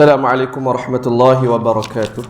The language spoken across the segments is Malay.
Assalamualaikum warahmatullahi wabarakatuh.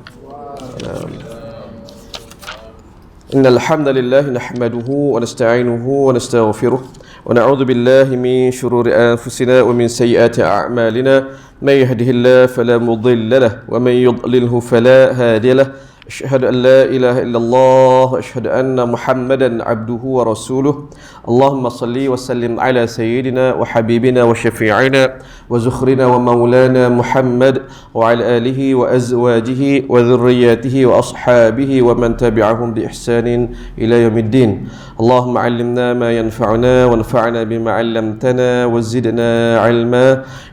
Innal hamdalillah nahmaduhu wa nasta'inuhu wa nastaghfiruh wa na'udzu billahi min shururi anfusina wa min sayyiati a'malina may yahdihillahu fala mudilla lahu wa may yudlilhu fala hadiya lahu. أشهد أن لا إله إلا الله وأشهد أن محمدا عبده ورسوله اللهم صل وسلم على سيدنا وحبيبنا وشفيعنا وزخرنا ومولانا محمد وعلى آله وأزواجه وذرياته وأصحابه ومن تبعهم بإحسان إلى يوم الدين اللهم علمنا ما ينفعنا وانفعنا بما علمتنا وزدنا علما.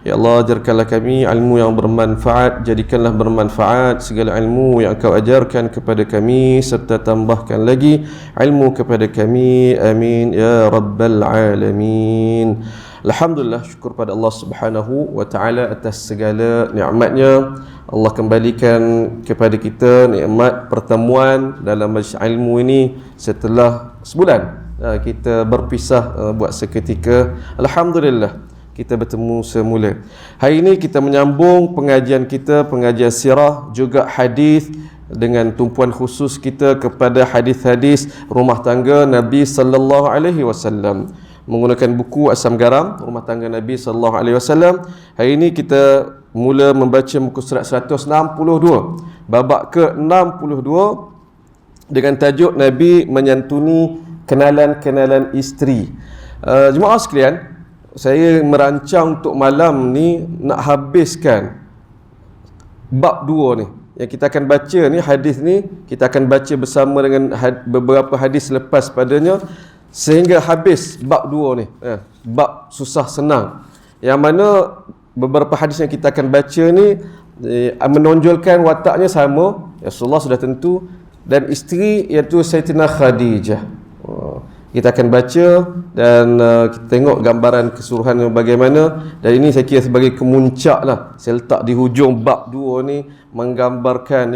Ya Allah, ajarkanlah kami ilmu yang bermanfaat, jadikanlah bermanfaat segala ilmu yang Engkau ajarkan kepada kami, serta tambahkan lagi ilmu kepada kami, amin ya rabbal alamin. Alhamdulillah, syukur pada Allah Subhanahu wa taala atas segala nikmatnya. Allah kembalikan kepada kita nikmat pertemuan dalam majlis ilmu ini setelah sebulan kita berpisah buat seketika. Alhamdulillah kita bertemu semula. Hari ini kita menyambung pengajian kita, pengajian sirah, juga hadis, dengan tumpuan khusus kita kepada hadis-hadis rumah tangga Nabi sallallahu alaihi wasallam, menggunakan buku Asam Garam Rumah Tangga Nabi sallallahu alaihi wasallam. Hari ini kita mula membaca muka surat 162, babak ke-62, dengan tajuk Nabi menyantuni kenalan-kenalan isteri. Jemaah sekalian, saya merancang untuk malam ni nak habiskan bab 2 ni. Yang kita akan baca ni, hadis ni kita akan baca bersama dengan beberapa hadis lepas padanya sehingga habis bab 2 ni. Bab susah senang. Yang mana beberapa hadis yang kita akan baca ni menonjolkan wataknya sama, Rasulullah sudah tentu, dan isteri iaitu Sayyidatina Khadijah. Kita akan baca dan kita tengok gambaran keseluruhan bagaimana. Dan ini saya kira sebagai kemuncak lah, saya letak di hujung bab 2 ni, menggambarkan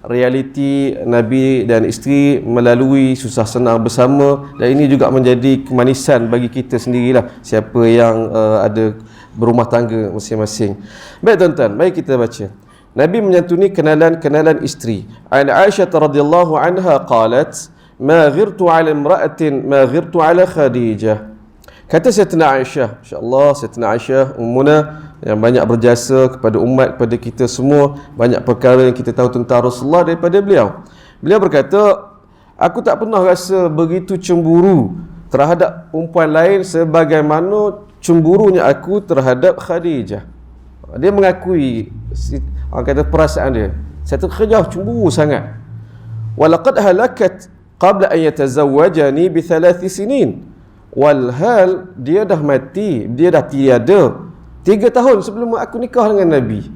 realiti Nabi dan isteri melalui susah senang bersama. Dan ini juga menjadi kemanisan bagi kita sendirilah, siapa yang ada berumah tangga masing-masing. Baik tuan-tuan, mari kita baca. Nabi menyantuni kenalan-kenalan isteri. An Aisyah radhiyallahu anha qalat ma ghirtu ala imra'atin ma ghirtu ala Khadijah. Kata Sayyidatina Aisyah, insya-Allah Sayyidatina Aisyah ummuna yang banyak berjasa kepada umat, kepada kita semua, banyak perkara yang kita tahu tentang Rasulullah daripada beliau. Beliau berkata, aku tak pernah rasa begitu cemburu terhadap perempuan lain sebagaimana cemburunya aku terhadap Khadijah. Dia mengakui, orang kata perasaan dia, saya terkejut cemburu sangat. Walaqad halakat qabla an yatazawwajani bi 3 sinin. Walhal dia dah mati, dia dah tiada 3 tahun sebelum aku nikah dengan Nabi.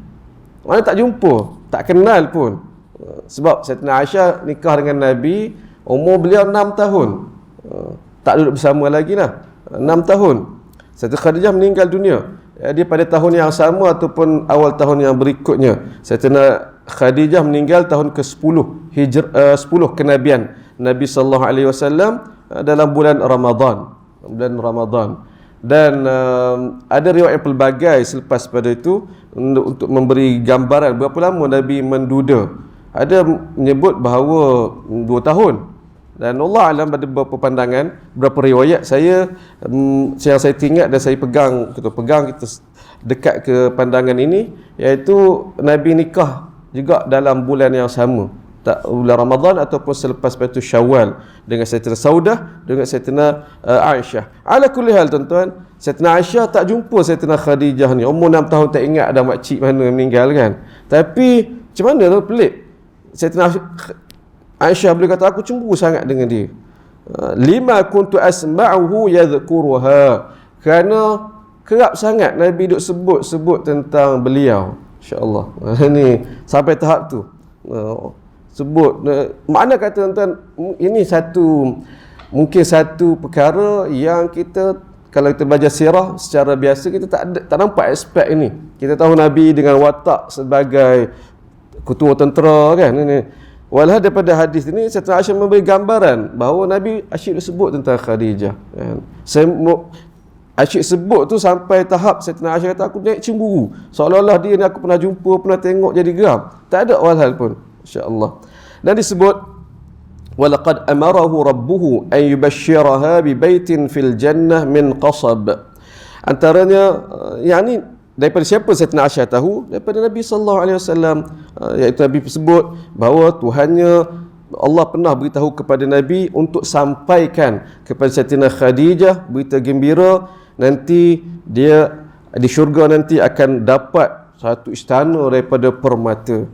Mana tak jumpa, tak kenal pun. Sebab Sayyidatina Aisyah nikah dengan Nabi, umur beliau 6 tahun. Tak duduk bersama lagi lah, 6 tahun. Sayyidatina Khadijah meninggal dunia, dia pada tahun yang sama ataupun awal tahun yang berikutnya. Sayyidatina Khadijah meninggal tahun ke-10 10 kenabian Nabi sallallahu alaihi wasallam dalam bulan Ramadan. Dan ada riwayat yang pelbagai selepas pada itu untuk memberi gambaran berapa lama Nabi menduda. Ada menyebut bahawa 2 tahun. Dan Allah alam pada beberapa pandangan, beberapa riwayat yang saya ingat dan saya pegang kita dekat ke pandangan ini, iaitu Nabi nikah juga dalam bulan yang sama, tak bulan Ramadan ataupun selepas itu Syawal, dengan Sayyidatina Saudah, dengan Sayyidatina Aisyah. Ala kulli hal tuan-tuan, Sayyidatina Aisyah tak jumpa Sayyidatina Khadijah ni, umur 6 tahun, tak ingat ada makcik mana meninggal kan. Tapi macam mana tu, pelik. Sayyidatina Aisyah boleh kata aku cemburu sangat dengan dia. Lima kuntu asma'uhu yadhkuruha, kerana kerap sangat Nabi duk sebut tentang beliau. Insya-Allah. Ini sampai tahap tu. Sebut, makna kata tuan-tuan, ini mungkin satu perkara yang kita, kalau kita belajar sirah secara biasa, kita tak nampak aspek ini. Kita tahu Nabi dengan watak sebagai ketua tentera kan ini. Walhal daripada hadis ini Sayyidatina Aisyah memberi gambaran bahawa Nabi asyik sebut tentang Khadijah kan. Asyik sebut tu sampai tahap Sayyidina Aisyah kata aku naik cemburu. Seolah-olah dia ni aku pernah jumpa, pernah tengok jadi geram. Tak ada walhal pun. Insya-Allah. Dan disebut walaqad amarahu rabbuhu an yubashshiraha bi baitin fil jannah min qasab. Antaranya yang ni daripada siapa Sayyidina Aisyah tahu? Daripada Nabi sallallahu alaihi wasallam, iaitu Nabi sebut bahawa Tuhannya Allah pernah beritahu kepada Nabi untuk sampaikan kepada Sayyidina Khadijah berita gembira, nanti dia di syurga nanti akan dapat satu istana daripada permata.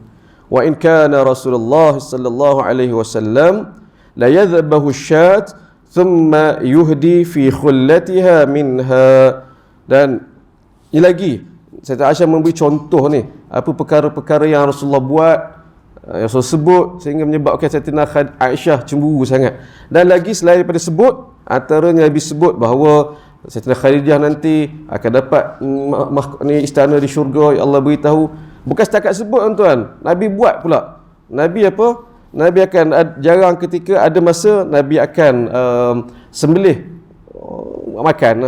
Wa in kana Rasulullah sallallahu alaihi wasallam la yadhbahu syat thumma yuhdi fi khullatiha minha. Dan ini lagi Sayyidina Aisyah memberi contoh ni, apa perkara-perkara yang Rasulullah buat, yang Rasul sebut sehingga menyebabkan Sayyidina Aisyah cemburu sangat. Dan lagi selain daripada sebut, antaranya Nabi sebut bahawa Sayyidina Khadijah nanti akan dapat ni istana di syurga, yang Allah beritahu. Bukan setakat sebut tuan, Nabi buat pula. Nabi apa? Nabi akan jarang ketika ada masa Nabi akan sembelih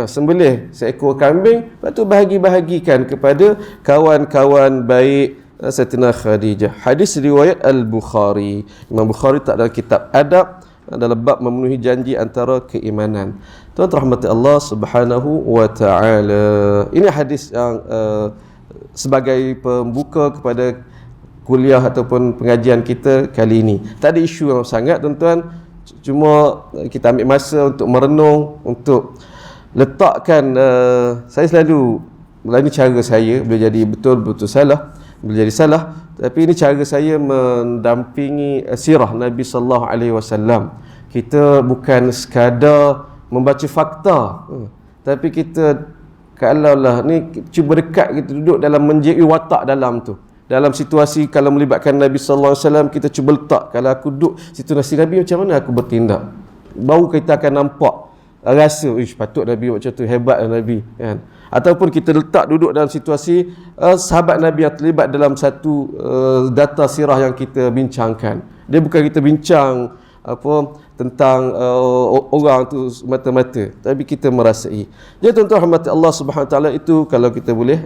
sembelih seekor kambing, lepas tu bahagi-bahagikan kepada kawan-kawan baik Sayyidina Khadijah. Hadis riwayat Al-Bukhari. Imam Bukhari tak dalam kitab adab, dalam bab memenuhi janji antara keimanan. Tuan rahmati Allah Subhanahu wa taala. Ini hadis yang sebagai pembuka kepada kuliah ataupun pengajian kita kali ini. Tak ada isu yang sangat tuan-tuan, cuma kita ambil masa untuk merenung, untuk letakkan saya selalu, ini cara saya, boleh jadi betul-betul salah, boleh jadi salah, tapi ini cara saya mendampingi sirah Nabi sallallahu alaihi wasallam. Kita bukan sekadar membaca fakta, tapi kita kalaulah ni cuba dekat, kita duduk dalam menjadi watak dalam tu. Dalam situasi kalau melibatkan Nabi sallallahu alaihi wasallam, kita cuba letak, kalau aku duduk situasi Nabi macam mana aku bertindak. Baru kita akan nampak, rasa patut Nabi macam tu, hebatlah Nabi kan. Ataupun kita letak duduk dalam situasi sahabat Nabi yang terlibat dalam satu data sirah yang kita bincangkan. Dia bukan kita bincang tentang orang tu mata-mata, tapi kita merasai. Jadi tuan-tuan rahmati Allah Subhanahu taala, itu kalau kita boleh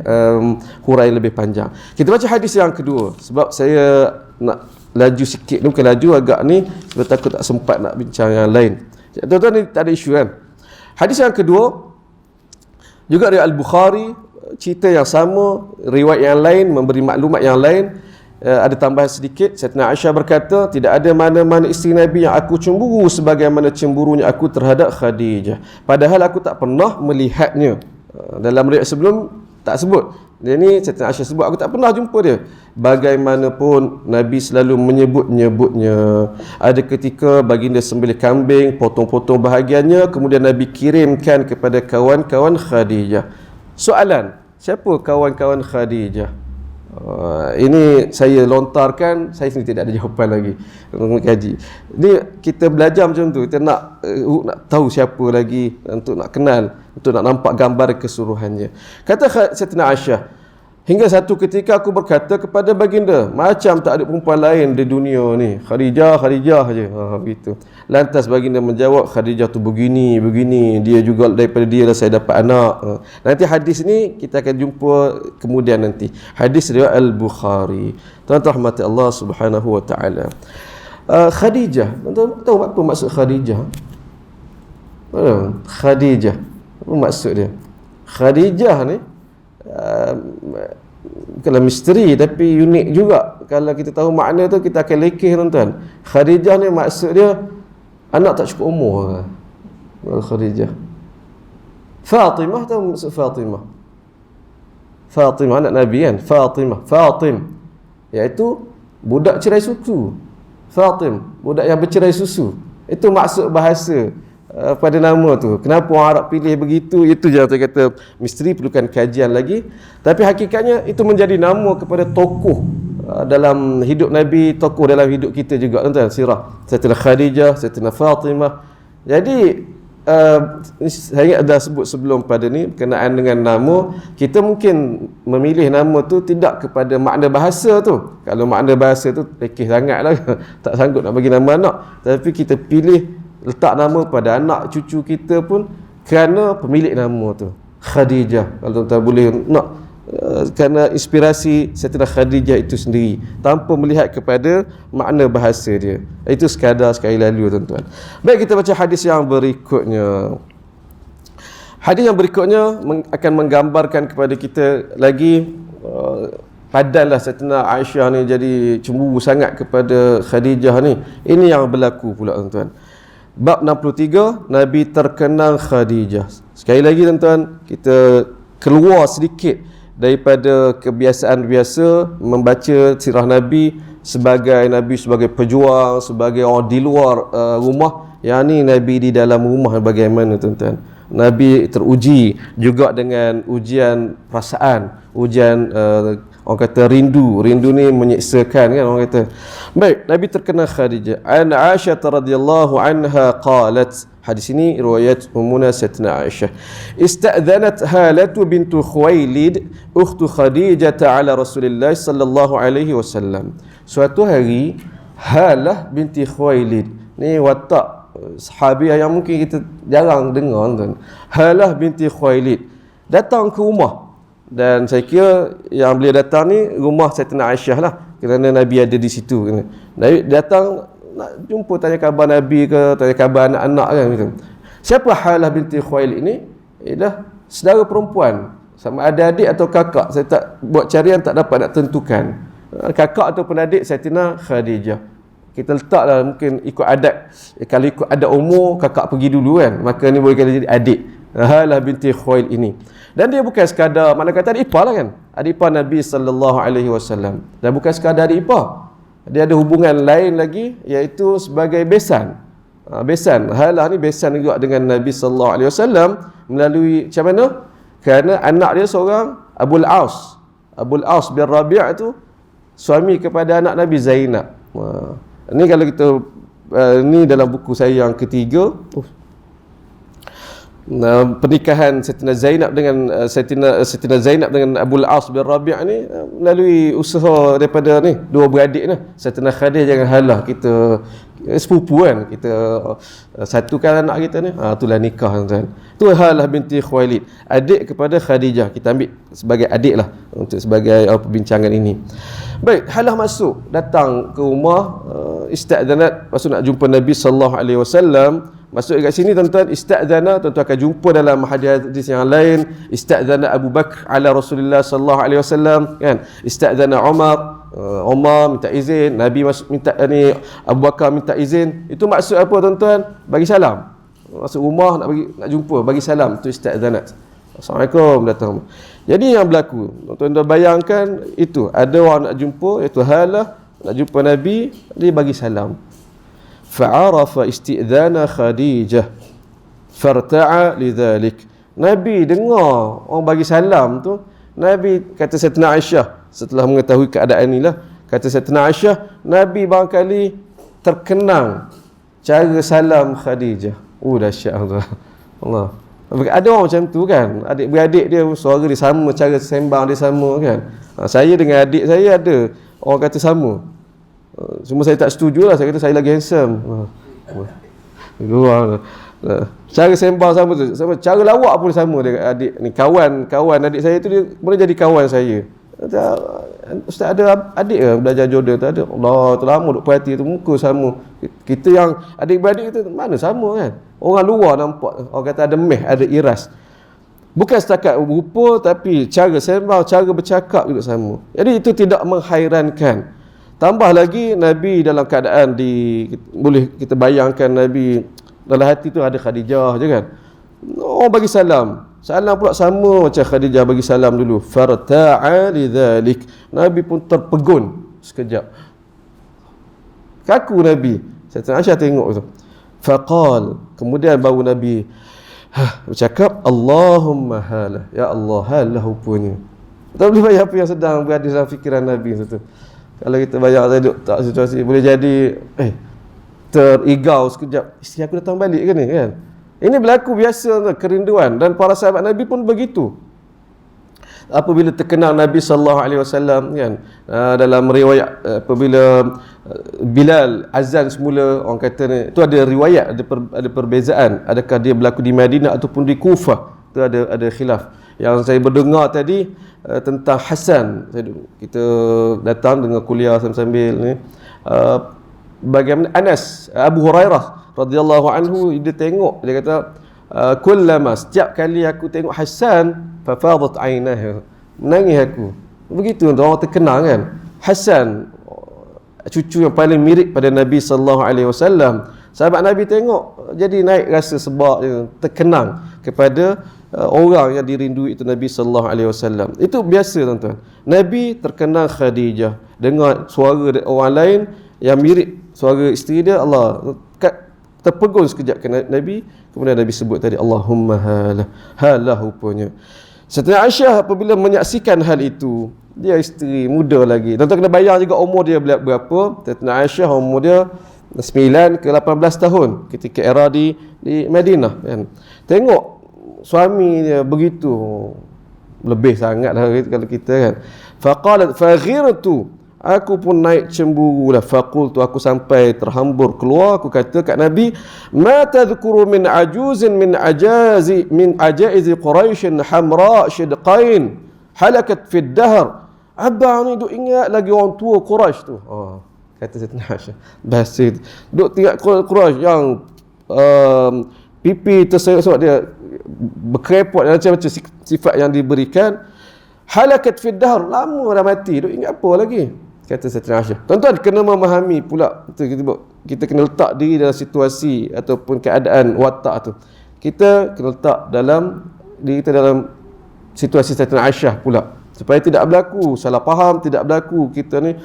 hurai lebih panjang. Kita baca hadis yang kedua, sebab saya nak laju sikit, bukan laju agak ni, sebab takut tak sempat nak bincang yang lain. Tuan-tuan ni tak ada isu kan. Hadis yang kedua juga dari Al-Bukhari, cerita yang sama, riwayat yang lain, memberi maklumat yang lain. Ada tambahan sedikit. Sayyidina Aisyah berkata, tidak ada mana-mana isteri Nabi yang aku cemburu sebagaimana cemburunya aku terhadap Khadijah, padahal aku tak pernah melihatnya. Dalam riwayat sebelum tak sebut. Dia ni Sayyidina Aisyah sebut, aku tak pernah jumpa dia. Bagaimanapun Nabi selalu menyebut-nyebutnya. Ada ketika baginda sembelih kambing, potong-potong bahagiannya, kemudian Nabi kirimkan kepada kawan-kawan Khadijah. Soalan, siapa kawan-kawan Khadijah? Ini saya lontarkan, saya sendiri tidak ada jawapan lagi kaji. Ini kita belajar macam tu, kita nak tahu siapa lagi, untuk nak kenal, untuk nak nampak gambar keseluruhannya. Kata Sayyidina Aisyah, hingga satu ketika aku berkata kepada baginda, macam tak ada perempuan lain di dunia ni, Khadijah je, begitu. Lantas baginda menjawab, Khadijah tu begini, dia juga daripada dia lah saya dapat anak. Nanti hadis ni kita akan jumpa kemudian nanti. Hadis riwayat Al-Bukhari. Tuan-tuan rahmati Allah Subhanahu wa taala. Khadijah, tuan-tuan tahu apa maksud Khadijah? Khadijah, apa maksud dia? Khadijah ni bukanlah misteri, tapi unik juga. Kalau kita tahu makna tu, kita akan lekeh tuan-tuan. Khadijah ni maksud dia anak tak cukup umur. Khadijah. Fatimah, tahu maksud Fatimah? Fatimah anak Nabi kan? Fatim, iaitu budak cerai susu. Fatim, budak yang bercerai susu. Itu maksud bahasa pada nama tu. Kenapa orang Arab pilih begitu, itu je saya kata misteri, perlukan kajian lagi. Tapi hakikatnya itu menjadi nama kepada tokoh dalam hidup Nabi, tokoh dalam hidup kita juga tuan-tuan, sirah. Sayyidina Khadijah, Sayyidina Fatimah. Jadi saya dah sebut sebelum pada ni, berkenaan dengan nama, kita mungkin memilih nama tu tidak kepada makna bahasa tu. Kalau makna bahasa tu lekeh sangat lah, tak sanggup nak bagi nama anak. Tapi kita pilih letak nama pada anak cucu kita pun kerana pemilik nama tu. Khadijah. Kalau tuan-tuan boleh nak kerana inspirasi Sayyidatina Khadijah itu sendiri tanpa melihat kepada makna bahasa dia. Itu sekadar sekali lalu tuan-tuan. Baik, kita baca hadis yang berikutnya. Hadis yang berikutnya akan menggambarkan kepada kita lagi padanlah Sayyidatina Aisyah ni jadi cemburu sangat kepada Khadijah ni. Ini yang berlaku pula tuan-tuan. Bab 63, Nabi terkenang Khadijah. Sekali lagi tuan-tuan, kita keluar sedikit daripada kebiasaan biasa membaca sirah Nabi sebagai pejuang, sebagai orang di luar rumah. Yang ni Nabi di dalam rumah bagaimana tuan-tuan? Nabi teruji juga dengan ujian perasaan, ujian orang kata rindu ni menyiksakan kan orang kata. Baik, Nabi terkenal Khadijah. An Aisyah radhiyallahu anha qalat, hadis ini riwayat Ummuna Sayyidatina Aisyah. Ista'dhanat Halatu bintu Khuwailid ukhtu Khadijah ala Rasulillah sallallahu alaihi wasallam. Suatu hari Halah binti Khuwailid, ni watak sahabiah yang mungkin kita jarang dengar tuan. Halah binti Khuwailid datang ke rumah, dan saya kira yang beliau datang ni rumah Sayyidatina Aisyah lah, kerana Nabi ada di situ. Nabi datang nak jumpa, tanya khabar Nabi ke, tanya khabar anak-anak kan gitu. Siapa Halah binti Khuwailid ini? Ialah saudara perempuan, sama ada adik atau kakak. Saya tak buat carian, tak dapat nak tentukan kakak ataupun adik Sayyidatina Khadijah. Kita letaklah mungkin ikut adat. Kalau ikut adat umur, kakak pergi dulu kan, maka ni boleh jadi adik. Halah binti Khuwailid ini. Dan dia bukan sekadar, mana kata adik ipar lah kan, adik ipar Nabi sallallahu alaihi wasallam. Dan bukan sekadar adik ipar, dia ada hubungan lain lagi, iaitu sebagai besan. Besan. Halah ni besan juga dengan Nabi sallallahu alaihi wasallam melalui macam mana? Kerana anak dia seorang Abul Aus. Abul Aus bin Rabi' itu suami kepada anak Nabi Zainab. Ini kalau kita ni dalam buku saya yang ketiga. Pernikahan Sayyidatina Zainab dengan Sayyidatina Zainab dengan Abul As bin Rabi' ni melalui usaha daripada ni dua beradik ni, Sayyidatina Khadijah dengan Halah. Kita sepupu kan, kita satukan anak kita ni, itulah nikah tuan. Tu Halah binti Khuwailid, adik kepada Khadijah. Kita ambil sebagai adik lah untuk sebagai perbincangan ini. Baik, Halah masuk, datang ke rumah, ista'dhanat, masuk nak jumpa Nabi sallallahu alaihi wasallam. Masuk dekat sini tuan-tuan, ista'dhana, tuan-tuan akan jumpa dalam hadis yang lain, ista'dhana Abu Bakar ala Rasulullah sallallahu alaihi wasallam kan, ista'dhana Umar, Umar minta izin, Nabi minta ni, Abu Bakar minta izin. Itu maksud apa tuan-tuan? Bagi salam. Masuk rumah nak jumpa, bagi salam, tu ista'dhanat. Assalamualaikum, datang. Jadi yang berlaku, tuan-tuan bayangkan itu, ada orang nak jumpa, iaitu Halah nak jumpa Nabi, dia bagi salam. Fa'arafa isti'dhana Khadijah farta'a lidhalik. Nabi dengar orang bagi salam tu, Nabi kata Sayyidatina Aisyah setelah mengetahui keadaan inilah, kata Sayyidatina Aisyah, Nabi barangkali terkenang cara salam Khadijah. Dahsyat Allah. Ada orang macam tu kan, adik-beradik dia suara dia sama, cara sembang dia sama kan. Saya dengan adik saya ada orang kata sama. Cuma saya tak setuju lah, saya kata saya lagi handsome. Cara sembang sama tu, cara lawak pun sama dengan adik ni. Kawan adik saya tu dia boleh jadi kawan saya. Ustaz ada adik ke belajar Jordan? Tak ada. Allah, terlama duk perhati tu, muka sama. Kita yang adik-beradik kita mana sama kan? Orang luar nampak, orang kata ada meh, ada iras. Bukan setakat rupa, tapi cara sembang, cara bercakap juga sama. Jadi itu tidak menghairankan. Tambah lagi Nabi dalam keadaan boleh kita bayangkan Nabi dalam hati tu ada Khadijah je kan. Orang bagi salam. Salam pula sama macam Khadijah bagi salam dulu. Farta'a lidzalik. Nabi pun terpegun sekejap. Kaku Nabi. Sayyidatina Aisyah tengok tu. Faqal, kemudian baru Nabi bercakap, Allahumma Halah. Ya Allah, Halah rupanya. Tak boleh bayang apa yang sedang berada dalam fikiran Nabi tu. Kalau kita bayang saya duduk tak situasi, boleh jadi terigau sekejap, isteri aku datang balik ke ni kan. Ini berlaku biasa, kerinduan, dan para sahabat Nabi pun begitu. Apabila terkenal Nabi sallallahu alaihi wasallam kan, dalam riwayat apabila Bilal azan semula, orang kata ni, itu ada riwayat, ada perbezaan, adakah dia berlaku di Madinah ataupun di Kufah. tu ada khilaf. Yang saya berdengar tadi tentang Hasan, kita datang dengan kuliah sambil ni, bagaimana Anas Abu Hurairah radhiyallahu anhu, dia tengok, dia kata kullama, setiap kali aku tengok Hasan fafadat ainah, menangis aku. Begitu orang terkenal kan. Hasan cucu yang paling mirip pada Nabi sallallahu alaihi wasallam. Sahabat Nabi tengok jadi naik rasa sebab terkenang kepada orang yang dirindui itu Nabi sallallahu alaihi wasallam. Itu biasa tuan-tuan. Nabi terkenal Khadijah dengan suara orang lain yang mirip suara isteri dia. Allah terpegun sekejap ke Nabi, kemudian Nabi sebut tadi Allahumma halah rupanya. Sayyidina Aisyah apabila menyaksikan hal itu, dia isteri muda lagi. Tuan-tuan kena bayang juga umur dia berapa. Sayyidina Aisyah umur dia 9 ke 18 tahun ketika era di Madinah kan. Tengok suami dia begitu, lebih sangat lah kalau kita kan. Faqalat faghirtu, aku pun naik cemburu lah. Faqultu, aku sampai terhambur keluar, aku kata kat Nabi, ma tadhkuru min ajuzin min ajaizi Quraisyin hamra shidqain halakat fid dahr. Abang ni duk ingat lagi orang tua Quraisy tu. Kata Sayyidina Aisyah, bahasa duk tinggal Quraisy yang pipi terserak-serak dia, berkerepot dan macam-macam sifat yang diberikan. Halakat fid dahr, lama dah mati, duk ingat apa lagi? Kata Sayyidina Aisyah. Tuan-tuan kena memahami pula, kita kena letak diri dalam situasi ataupun keadaan watak tu. Kita kena letak diri kita dalam situasi Sayyidina Aisyah pula, supaya tidak berlaku salah faham, tidak berlaku kita ni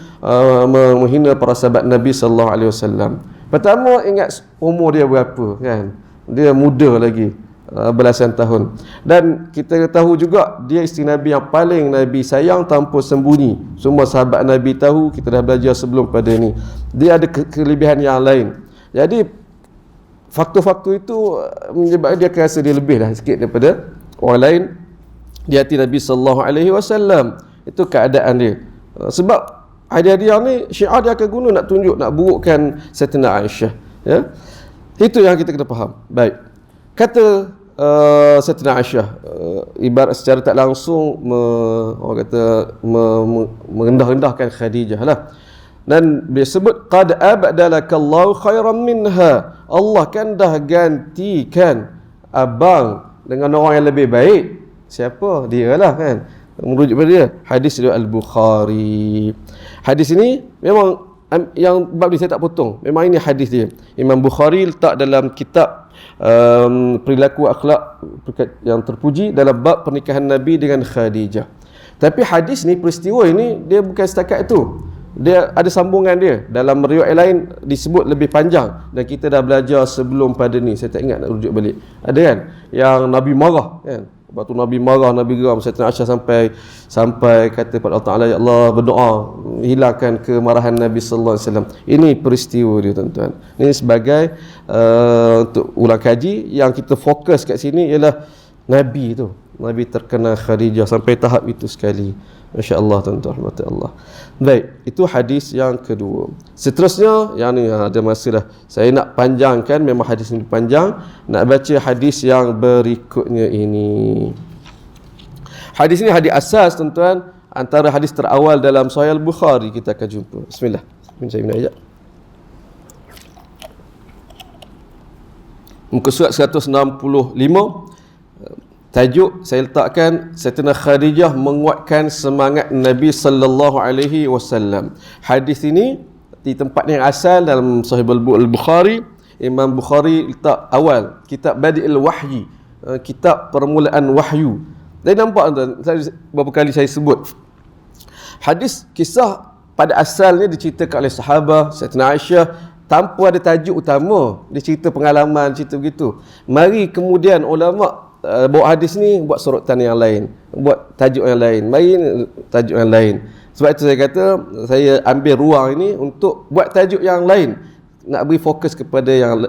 menghina para sahabat Nabi sallallahu alaihi wasallam. Pertama, ingat umur dia berapa kan? Dia muda lagi, belasan tahun. Dan kita tahu juga dia isteri Nabi yang paling Nabi sayang tanpa sembunyi. Semua sahabat Nabi tahu, kita dah belajar sebelum pada ni. Dia ada kelebihan yang lain. Jadi faktor-faktor itu menyebabkan dia rasa dia lebih lah sikit daripada orang lain di hati Nabi sallallahu alaihi wasallam. Itu keadaan dia. Sebab hadiah ni syiar dia akan guna nak tunjuk, nak burukkan Sayyidina Aisyah, ya. Itu yang kita kena faham. Baik. Kata Sayyidina Aisyah, ibarat secara tak langsung orang kata merendah-rendahkan Khadijah lah. Dan dia sebut qad abdalakallahu khairan minha, Allah kan dah gantikan abang dengan orang yang lebih baik. Siapa? Dia lah kan. Merujuk pada dia hadis dari Al-Bukhari. Hadis ini memang yang bab ni saya tak potong, memang ini hadis dia. Imam Bukhari letak dalam kitab perilaku akhlak yang terpuji dalam bab pernikahan Nabi dengan Khadijah. Tapi hadis ni, peristiwa ini, dia bukan setakat itu. Dia ada sambungan dia. Dalam riwayat lain disebut lebih panjang, dan kita dah belajar sebelum pada ni. Saya tak ingat nak rujuk balik. Ada kan yang Nabi marah kan. Waktu Nabi marah, Nabi geram, Sayyidina Aisyah sampai kata kepada Allah Ta'ala, ya Allah, berdoa hilangkan kemarahan Nabi sallallahu alaihi wasallam. Ini peristiwa dia tuan-tuan. Ini sebagai untuk ulang kaji, yang kita fokus kat sini ialah Nabi tu. Nabi terkena Khadijah sampai tahap itu sekali. Masya-Allah tuan-tuan, rahmat Allah. Baik, itu hadis yang kedua. Seterusnya, yang ni ada masa dah. Saya nak panjangkan, memang hadis ini panjang. Nak baca hadis yang berikutnya ini. Hadis ini hadis asas tuan-tuan, antara hadis terawal dalam Sahih Al-Bukhari. Kita akan jumpa. Bismillah. Saya minum air. Muka surat 165. Tajuk saya letakkan, Sayyidina Khadijah menguatkan semangat Nabi sallallahu alaihi wasallam. Hadis ini di tempat yang asal dalam Sahih Al-Bukhari. Imam Bukhari letak awal kitab Badi'il Wahyi, kitab permulaan wahyu. Dan nampak tuan, beberapa kali saya sebut hadis kisah pada asalnya diceritakan oleh sahabat Sayyidina Aisyah tanpa ada tajuk utama. Dia cerita pengalaman, cerita begitu. Mari kemudian ulama bawa hadis ni buat sorotan yang lain, buat tajuk yang lain, mari tajuk yang lain. Sebab itu saya kata, saya ambil ruang ini untuk buat tajuk yang lain, nak beri fokus kepada yang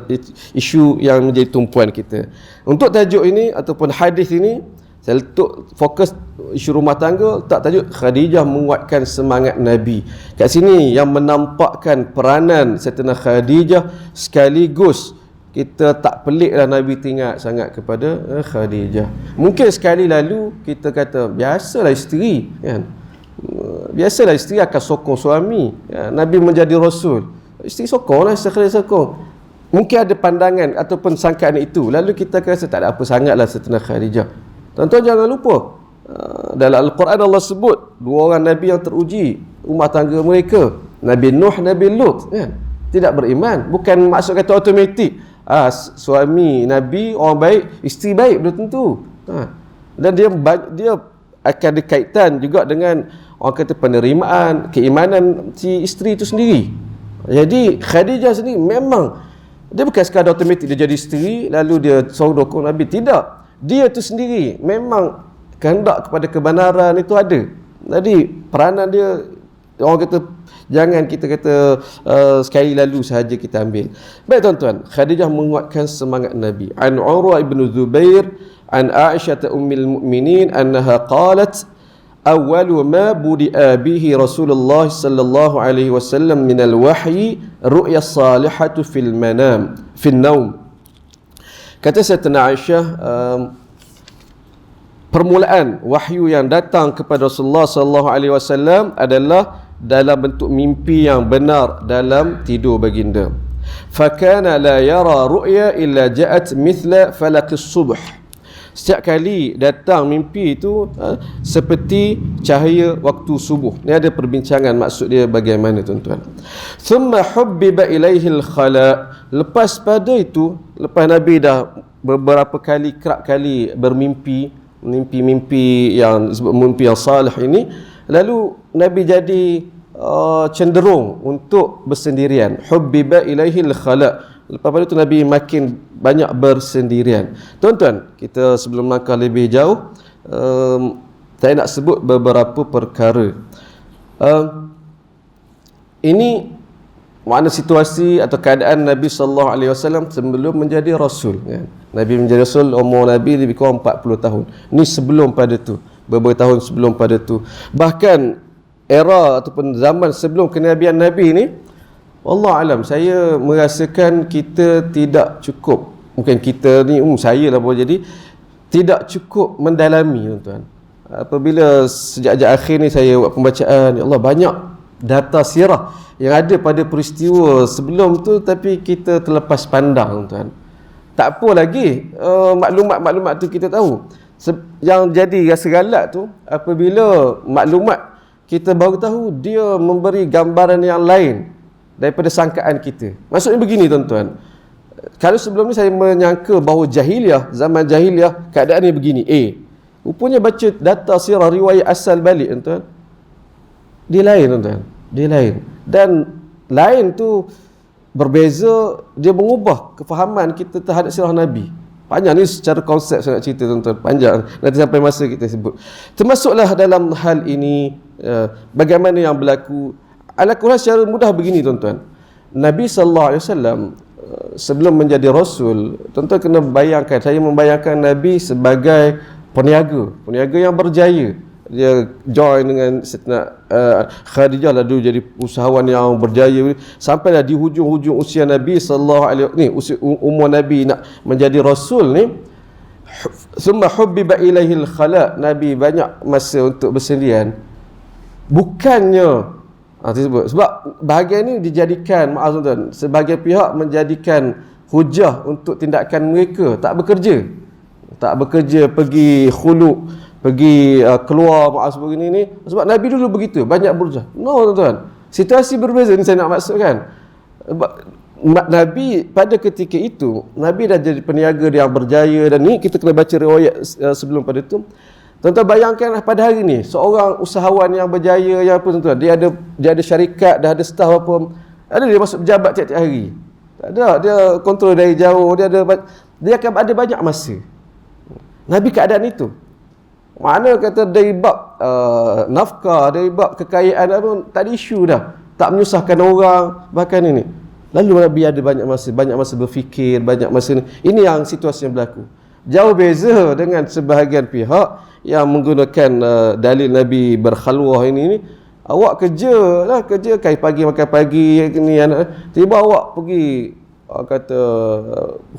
isu yang menjadi tumpuan kita. Untuk tajuk ini ataupun hadis ini, saya letak fokus isu rumah tangga, tak tajuk Khadijah menguatkan semangat Nabi. Kat sini yang menampakkan peranan Sayyidina Khadijah sekaligus kita tak peliklah Nabi tinggal sangat kepada Khadijah. Mungkin sekali lalu kita kata biasalah isteri kan. Biasalah isteri akan sokong suami. Ya, Nabi menjadi rasul. Isteri sokonglah, isteri sokong. Mungkin ada pandangan ataupun sangkaan itu. Lalu kita rasa tak ada apa sangatlah Sayyidatina Khadijah. Tuan-tuan jangan lupa dalam Al-Quran Allah sebut dua orang Nabi yang teruji rumah tangga mereka. Nabi Nuh, Nabi Lut kan? Tidak beriman. Bukan maksud kata automatik suami Nabi orang baik, isteri baik, belum tentu. Dan dia akan dikaitkan juga dengan orang kata penerimaan, keimanan si isteri itu sendiri. Jadi Khadijah sendiri memang dia bukan sekadar automatik dia jadi isteri lalu dia sokong Nabi. Tidak. Dia tu sendiri memang kehendak kepada kebenaran itu ada. Jadi peranan dia, orang kata jangan kita kata sekali lalu sahaja kita ambil. Baik tuan-tuan, Khadijah menguatkan semangat Nabi. An Urwah ibn Zubair an Aisyah ummul mukminin annaha qalat awwalu ma budi'a bihi Rasulullah sallallahu alaihi wasallam min al-wahyi ru'ya salihatu fil manam fil naum. Kata Sayyidatina Aisyah, permulaan wahyu yang datang kepada Rasulullah sallallahu alaihi wasallam adalah dalam bentuk mimpi yang benar dalam tidur baginda. Fakana la yara ru'ya illa ja'at mithla falaqis subh. Setiap kali datang mimpi itu seperti cahaya waktu subuh. Ini ada perbincangan maksud dia bagaimana tuan-tuan. Thumma hubbiba ilaihi al-khala. Lepas pada itu, lepas Nabi dah beberapa kali, kerap kali bermimpi, mimpi yang disebut mimpi yang salih ini, lalu Nabi jadi cenderung untuk bersendirian. Hubbiba ilaihi al-khala. Lepas pada itu Nabi makin banyak bersendirian. Tuan-tuan, kita sebelum langkah lebih jauh, saya nak sebut beberapa perkara. Ini makna situasi atau keadaan Nabi sallallahu alaihi wasallam sebelum menjadi rasul kan. Nabi menjadi rasul, umur Nabi lebih kurang 40 tahun. Ini sebelum pada tu, beberapa tahun sebelum pada tu. Bahkan era ataupun zaman sebelum kenabian Nabi ni, wallah alam, saya merasakan kita tidak cukup, mungkin kita ni saya lah boleh jadi tidak cukup mendalami tuan-tuan. Apabila sejak akhir ni saya buat pembacaan, ya Allah, banyak data sirah yang ada pada peristiwa sebelum tu tapi kita terlepas pandang tuan. Tak apa lagi maklumat-maklumat tu kita tahu. Yang jadi rasa galak tu apabila maklumat kita baru tahu dia memberi gambaran yang lain daripada sangkaan kita. Maksudnya begini tuan-tuan, kalau sebelum ni saya menyangka bahawa zaman jahiliah keadaannya begini, rupanya baca data sirah riwayat asal balik tuan-tuan, dia lain tuan-tuan, dia lain. Dan lain tu berbeza, dia mengubah kefahaman kita terhadap sirah Nabi. Panjang ni secara konsep saya nak cerita tuan-tuan, panjang, nanti sampai masa kita sebut. Termasuklah dalam hal ini bagaimana yang berlaku. Ala-kullah secara mudah begini tuan-tuan, Nabi sallallahu alaihi wasallam sebelum menjadi rasul, tuan-tuan kena bayangkan, saya membayangkan Nabi sebagai peniaga yang berjaya. Dia join dengan Khadijah lah dulu jadi usahawan yang berjaya sampailah di hujung-hujung usia Nabi sallallahu alaihi ni umur Nabi nak menjadi rasul ni. Summa hubbiba ilaihil khala, Nabi banyak masa untuk bersendirian. Bukannya sebab bahagian ini dijadikan, maaf tuan-tuan, sebagai pihak menjadikan hujah untuk tindakan mereka tak bekerja pergi khuluk, pergi keluar, maaf sebegini ni, sebab Nabi dulu begitu banyak berusaha. No tuan-tuan, situasi berbeza ni saya nak maksudkan. Nabi pada ketika itu Nabi dah jadi peniaga yang berjaya, dan ni kita kena baca riwayat sebelum pada itu. Tuan-tuan bayangkanlah pada hari ni seorang usahawan yang berjaya yang apa tuan-tuan, dia ada syarikat, dah ada staf apa, ada dia masuk pejabat tiap-tiap hari. Tak ada, dia kontrol dari jauh, dia akan ada banyak masa. Nabi keadaan itu. Mana kata dari bab nafkah, dari bab kekayaan apa, tak ada isu dah. Tak menyusahkan orang, bahkan ini. Lalu Nabi ada banyak masa berfikir, banyak masa ni. Ini yang situasi yang berlaku. Jauh beza dengan sebahagian pihak yang menggunakan dalil Nabi berkhalwah ini. Awak kerja kai pagi makan pagi ni anak, tiba awak pergi kata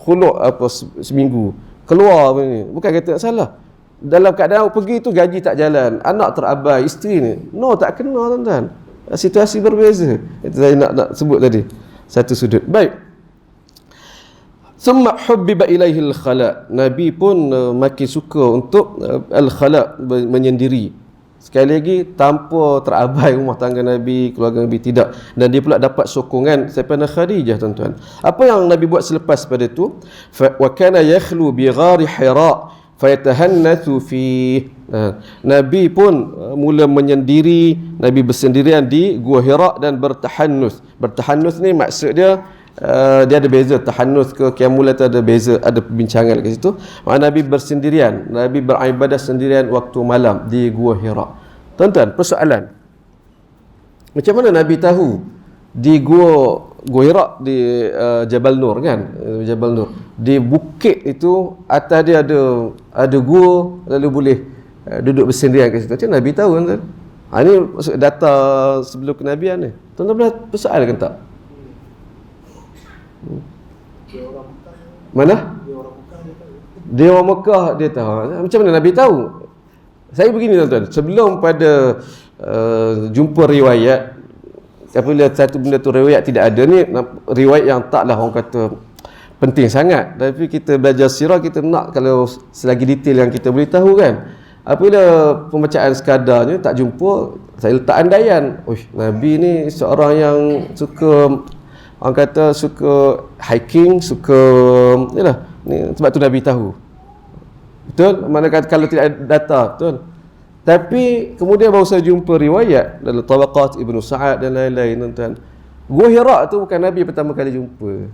khuluk apa seminggu. Keluar ni. Bukan kata tak salah. Dalam keadaan pergi tu gaji tak jalan, anak terabai, isteri ni. No, tak kena tuan-tuan. Situasi berbeza. Itu saya nak sebut tadi. Satu sudut. Baik. Summa hubbiba ilaihil khala. Nabi pun makin suka untuk al-khala, menyendiri. Sekali lagi, tanpa terabai rumah tangga Nabi, keluarga Nabi, tidak. Dan dia pula dapat sokongan daripada Khadijah, tuan-tuan. Apa yang Nabi buat selepas pada itu? Wa kana yakhlu bi ghari Hira fayatahannathu fi. Nabi pun mula menyendiri, Nabi bersendirian di Gua Hira dan bertahannuth. Bertahannuth ni maksud dia dia ada beza, tahannus ke qiyamul lail ada beza, ada perbincangan kat situ. Maknanya Nabi bersendirian, Nabi beribadah sendirian waktu malam di Gua Hira. Tuan-tuan, persoalan, macam mana Nabi tahu di Gua Hira di Jabal Nur kan? Jabal Nur. Di bukit itu atas dia ada gua, lalu boleh duduk bersendirian kat situ. Macam Nabi tahu tuan-tuan? Ini maksud data sebelum kenabian ni. Tuan-tuan persoalan kan tak? Mana? Dia orang Mekah, dia tahu. Macam mana Nabi tahu? Saya begini tuan-tuan, sebelum pada jumpa riwayat, apabila satu benda tu riwayat tidak ada ni, riwayat yang taklah orang kata penting sangat. Tapi kita belajar sirah, kita nak kalau selagi detail yang kita boleh tahu kan. Apabila pembacaan sekadarnya tak jumpa, saya letak andaian, Nabi ni seorang yang suka, orang kata suka hiking, suka yalah, ni sebab tu Nabi tahu. Betul? Mana kata kalau tidak ada data, betul? Tapi kemudian baru saya jumpa riwayat dalam Tabaqat Ibnu Sa'ad dan lain-lain, tuan-tuan. Gua Hira tu bukan Nabi pertama kali jumpa.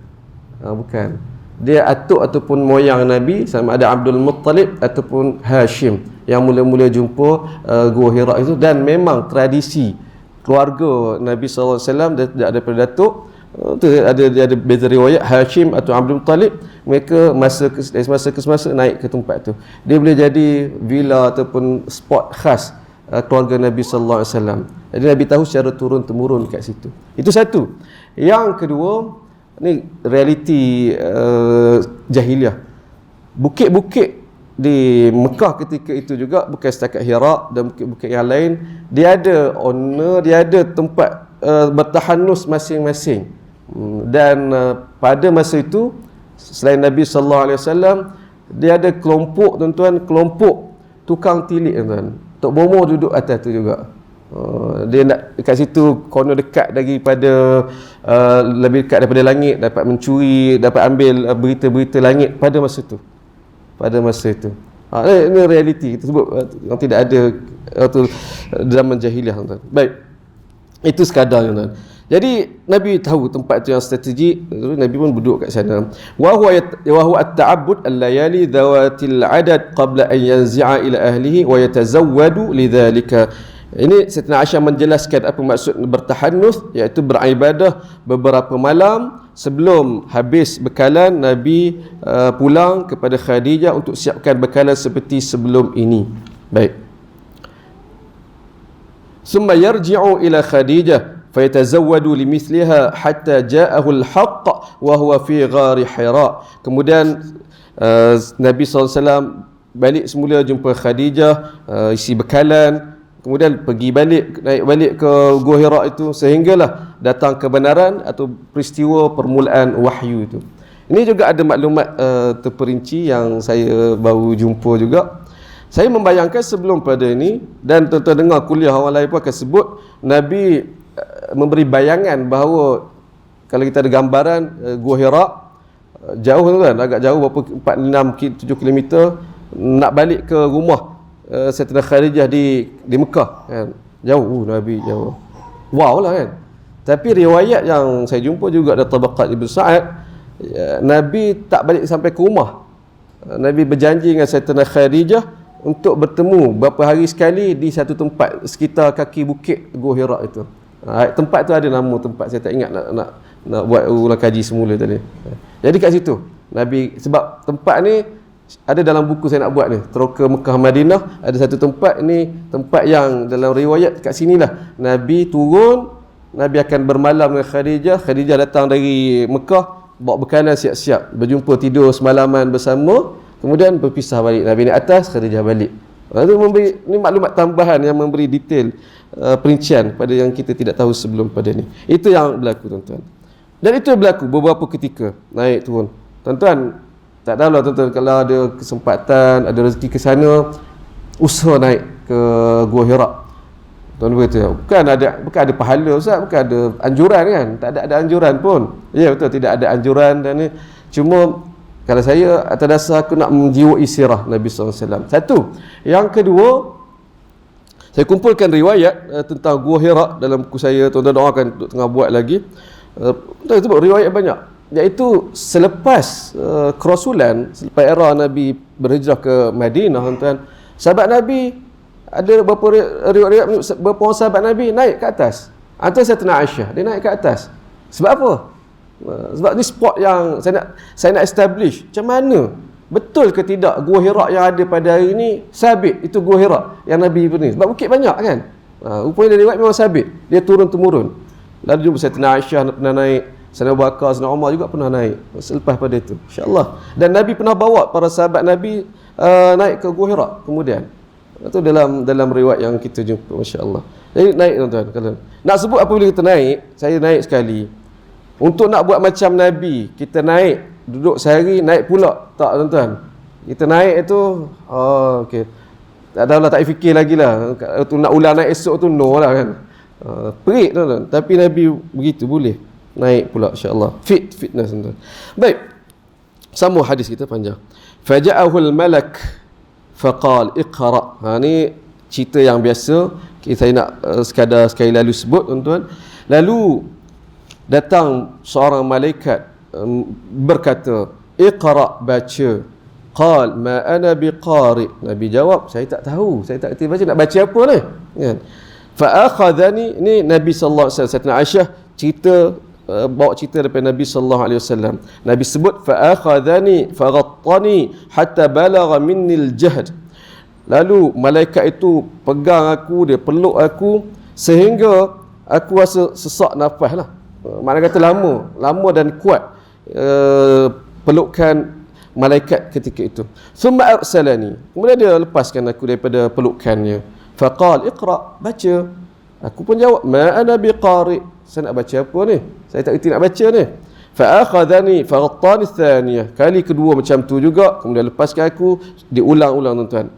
Bukan. Dia atuk ataupun moyang Nabi, sama ada Abdul Muttalib ataupun Hashim yang mula-mula jumpa Gua Hira itu. Dan memang tradisi keluarga Nabi SAW daripada datuk tu ada beza riwayat. Hashim atau Abdul Muttalib, mereka dari masa ke semasa naik ke tempat tu. Dia boleh jadi villa ataupun spot khas keluarga Nabi sallallahu alaihi wasallam. Jadi Nabi tahu secara turun temurun kat situ. Itu satu. Yang kedua, ni realiti jahiliah. Bukit-bukit di Mekah ketika itu juga, bukan setakat Hira dan bukit-bukit yang lain, dia ada owner, dia ada tempat bertahanus masing-masing. Dan pada masa itu, selain Nabi sallallahu alaihi wasallam, dia ada kelompok, tuan-tuan, kelompok tukang tilik, tuan-tuan. Tok Bomo duduk atas tu juga. Dia nak dekat situ, kono dekat daripada lebih dekat daripada langit, dapat mencuri, dapat ambil berita-berita langit pada masa itu. Pada masa itu. Ini realiti kita sebut yang tidak ada waktu zaman jahiliah, tuan-tuan. Baik. Itu sekadar, tuan-tuan. Jadi Nabi tahu tempat itu yang strategik, Nabi pun duduk kat sana. Wa huwa at-ta'abbud al-layali dhawatil adad qabla an yanzi'a ila ahlihi wa yatazawwadu lidzalika. Ini Sayyidina Aisyah menjelaskan apa maksud bertahannuth, iaitu beribadah beberapa malam sebelum habis bekalan. Nabi pulang kepada Khadijah untuk siapkan bekalan seperti sebelum ini. Baik. Summa yarji'u ila Khadijah fayatazawwadu limithliha hatta ja'ahu al-haqq wa huwa fi ghari Hira. Kemudian Nabi SAW balik semula jumpa Khadijah, isi bekalan, kemudian pergi balik, naik balik ke Gua Hira itu, sehinggalah datang kebenaran atau peristiwa permulaan wahyu itu. Ini juga ada maklumat terperinci yang saya baru jumpa juga. Saya membayangkan sebelum pada ini, dan tuan-tuan dengar kuliah orang lain pun akan sebut, Nabi memberi bayangan bahawa kalau kita ada gambaran Gua Hira jauh, tuan-tuan, agak jauh, berapa 4, 6, 7 km, nak balik ke rumah Sayyidina Khadijah di Mekah kan. Jauh, Nabi jauh. Wow lah kan. Tapi riwayat yang saya jumpa juga ada Tabaqat Ibnu Sa'ad, Nabi tak balik sampai ke rumah. Nabi berjanji dengan Sayyidina Khadijah untuk bertemu berapa hari sekali di satu tempat sekitar kaki bukit Gua Hira itu. Tempat tu ada nama tempat, saya tak ingat nak buat ulang kaji semula tadi. Jadi kat situ Nabi, sebab tempat ni ada dalam buku saya nak buat ni, Teroka Mekah Madinah, ada satu tempat ni, tempat yang dalam riwayat kat sinilah Nabi turun, Nabi akan bermalam dengan Khadijah. Khadijah datang dari Mekah, bawa bekalan siap-siap, berjumpa tidur semalaman bersama, kemudian berpisah balik. Nabi naik atas, Khadijah balik. Itu memberi ni maklumat tambahan yang memberi detail perincian pada yang kita tidak tahu sebelum pada ni. Itu yang berlaku, tuan-tuan. Dan itu berlaku beberapa ketika naik turun. Tuan-tuan, tak tahulah tuan-tuan, kalau ada kesempatan, ada rezeki ke sana, usaha naik ke Gua Hira. Tuan berkata, bukan ada pahala Ustaz, bukan ada anjuran kan? Tak ada anjuran pun. Ya betul, tidak ada anjuran dan ni. Cuma kalau saya atas dasar aku nak menjiwai sirah Nabi SAW. Satu. Yang kedua, saya kumpulkan riwayat tentang Gua Hira dalam buku saya. Tuan-tuan doakan untuk tengah buat lagi. Tuan sebut riwayat banyak. Iaitu selepas kerasulan, selepas era Nabi berhijrah ke Madinah, tuan-tuan, sahabat Nabi ada beberapa riwayat, beberapa orang sahabat Nabi naik ke atas. Antara Sayyidatina Aisyah, dia naik ke atas. Sebab apa? Sebab ni spot yang saya nak establish. Macam mana? Betul ke tidak Gua Hira yang ada pada hari ni sabit itu Gua Hira yang Nabi ni? Sebab bukit banyak kan? Rupanya dari riwayat memang sabit. Dia turun-temurun. Lalu jumpa Sayyidatina Aisyah pernah naik, Sayyidina Abu Bakar, Sayyidina Umar juga pernah naik selepas pada itu, insya-Allah. Dan Nabi pernah bawa para sahabat Nabi naik ke Gua Hira kemudian. Itu dalam riwayat yang kita jumpa, masya-Allah. Jadi naik, tuan-tuan. Kalau nak sebut apabila kita naik, saya naik sekali. Untuk nak buat macam Nabi, kita naik, duduk sehari, naik pula. Tak, tuan-tuan. Kita naik itu, okey. Tak tahulah, tak fikir lagi lah. Kalau nak ulang naik esok tu, no lah kan. Perik, tuan-tuan. Tapi Nabi begitu, boleh. Naik pula, insya-Allah. Fitness, tuan-tuan. Baik. Sambung hadis kita panjang. Faja'ahul malak faqal iqra. Ni cerita yang biasa, saya nak sekali lalu sebut, tuan-tuan. Lalu datang seorang malaikat berkata, iqra, baca. Qal ma ana biqari. Nabi jawab, saya tak tahu, saya tak kerti baca, nak baca apa ni kan. Fa akhadhani, ni Nabi sallallahu alaihi wasallam, Sayyidatina Aisyah cerita, bawa cerita daripada Nabi sallallahu alaihi wasallam. Nabi sebut fa akhadhani faghattani hatta balagha minni al-jahd. Lalu malaikat itu pegang aku, dia peluk aku sehingga aku rasa sesak nafas lah. Maknanya kata lama dan kuat pelukan malaikat ketika itu. Thumma arsalani, kemudian dia lepaskan aku daripada pelukannya. Faqal iqra, baca. Aku pun jawab, ma ana biqari, saya nak baca apa ni? Saya tak reti nak baca ni. Fa akhadhani faghattani thaniyah. Kali kedua macam tu juga, kemudian lepaskan aku, diulang-ulang, tuan-tuan.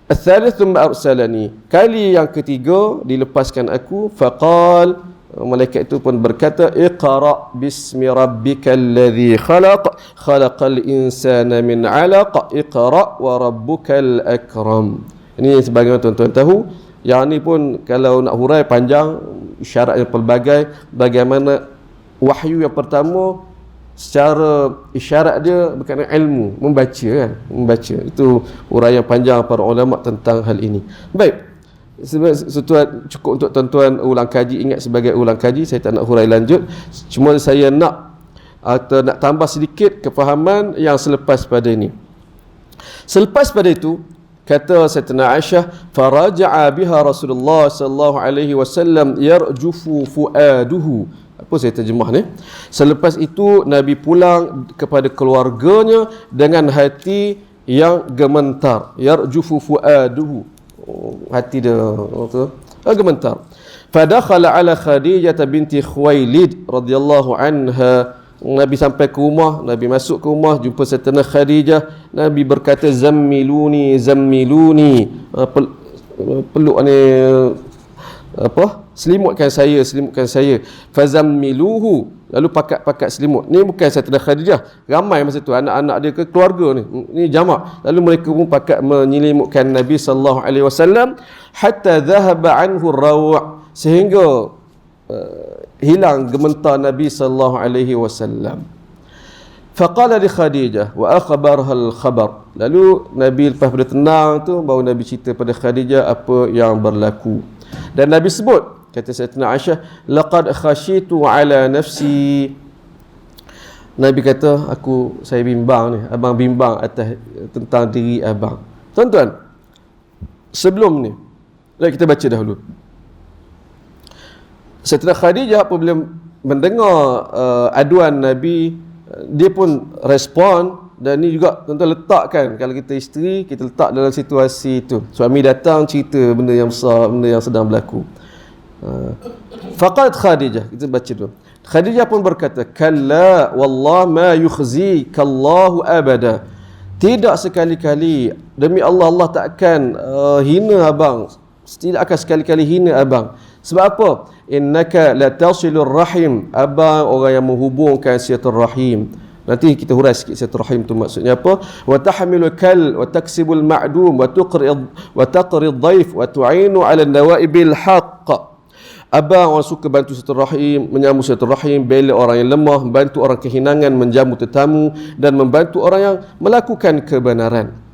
Al-thalith thumma arsalani. Kali yang ketiga dilepaskan aku, faqal, malaikat itu pun berkata, iqra bismi rabbikal ladzi khalaq, khalaqal insana min 'alaq, iqra wa rabbukal akram. Ini sebagaimana tuan-tuan tahu, yang ni pun kalau nak hurai panjang, isyarat yang pelbagai, bagaimana wahyu yang pertama secara isyarat dia berkaitan ilmu, membaca kan, membaca. Itu huraian panjang para ulama tentang hal ini. Baik, cukup untuk tuan-tuan ulang kaji, ingat sebagai ulang kaji, saya tak nak hurai lanjut. Cuma saya nak tambah sedikit kefahaman yang selepas pada ini. Selepas pada itu, kata Sayyidatina Aisyah, faraja'a biha Rasulullah sallallahu alaihi wasallam yarjufu fuaduhu. Apa saya terjemah ni? Selepas itu Nabi pulang kepada keluarganya dengan hati yang gemetar. Yarjufu fuaduhu, hati dia gemetar. Fadakhala ala Khadijah binti Khuwailid radhiyallahu anha. Nabi sampai ke rumah, Nabi masuk ke rumah, jumpa Sayyidatina Khadijah. Nabi berkata, zammiluni, zammiluni, peluk ni apa? Selimutkan saya, selimutkan saya. Fazammiluhu, lalu pakat-pakat selimut. Ni bukan Sayyidatina Khadijah, ramai masa tu anak-anak dia ke keluarga ni jamak. Lalu mereka pun pakat menyelimutkan Nabi sallallahu alaihi wasallam hatta dhahaba anhu ar-raw', sehingga hilang gementar Nabi sallallahu alaihi wasallam. Faqala li Khadijah wa akhbarha al-khabar. Lalu Nabi lepas pada tenang tu baru Nabi cerita pada Khadijah apa yang berlaku. Dan Nabi sebut, kata Sayyidatina Aisyah, laqad khashitu ala nafsi. Nabi kata, saya bimbang ni, abang bimbang atas tentang diri abang. Tuan-tuan, sebelum ni, mari kita baca dahulu. Sayyidatina Khadijah apabila mendengar aduan Nabi dia pun respon. Dan ni juga tuan-tuan letakkan, kalau kita isteri, kita letak dalam situasi itu. Suami datang cerita benda yang besar, benda yang sedang berlaku. Faqalat Khadijah, kita baca dulu. Khadijah pun berkata, kalla wallah ma yukhzikallahu abada. Tidak sekali-kali, demi Allah, Allah tak akan hina abang. Tidak akan sekali-kali hina abang. Sebab apa? Innaka la tasilur rahim. Abang orang yang menghubungkan silaturahim. Nanti kita hurai sikit silaturahim tu maksudnya apa? Wa tahmilul kal wa taksibul ma'dum wa taqrid dhaif wa tu'inu 'ala an-nawaibil haqq. Abang orang suka bantu silaturahim, menyambut silaturahim, bela orang yang lemah, membantu orang kehinangan, menjamu tetamu dan membantu orang yang melakukan kebenaran.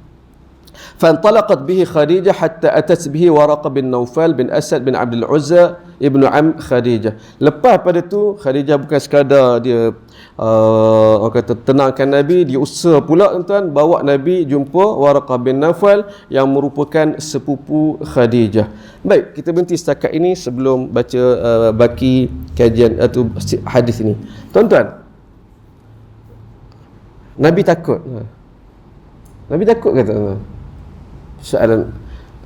فانطلقت به خديجة حتى أتت به ورقة بن نوفل بن أسد بن عبد العزى ابن عم خديجة. Lepas pada tu Khadijah bukan sekadar dia orang kata tenangkan Nabi, dia usaha pula tuan bawa Nabi jumpa Waraqah bin Naufal yang merupakan sepupu Khadijah. Baik, kita berhenti setakat ini sebelum baca baki kajian atau hadis ini. Tuan-tuan, Nabi takut. Nabi takut kata soalan.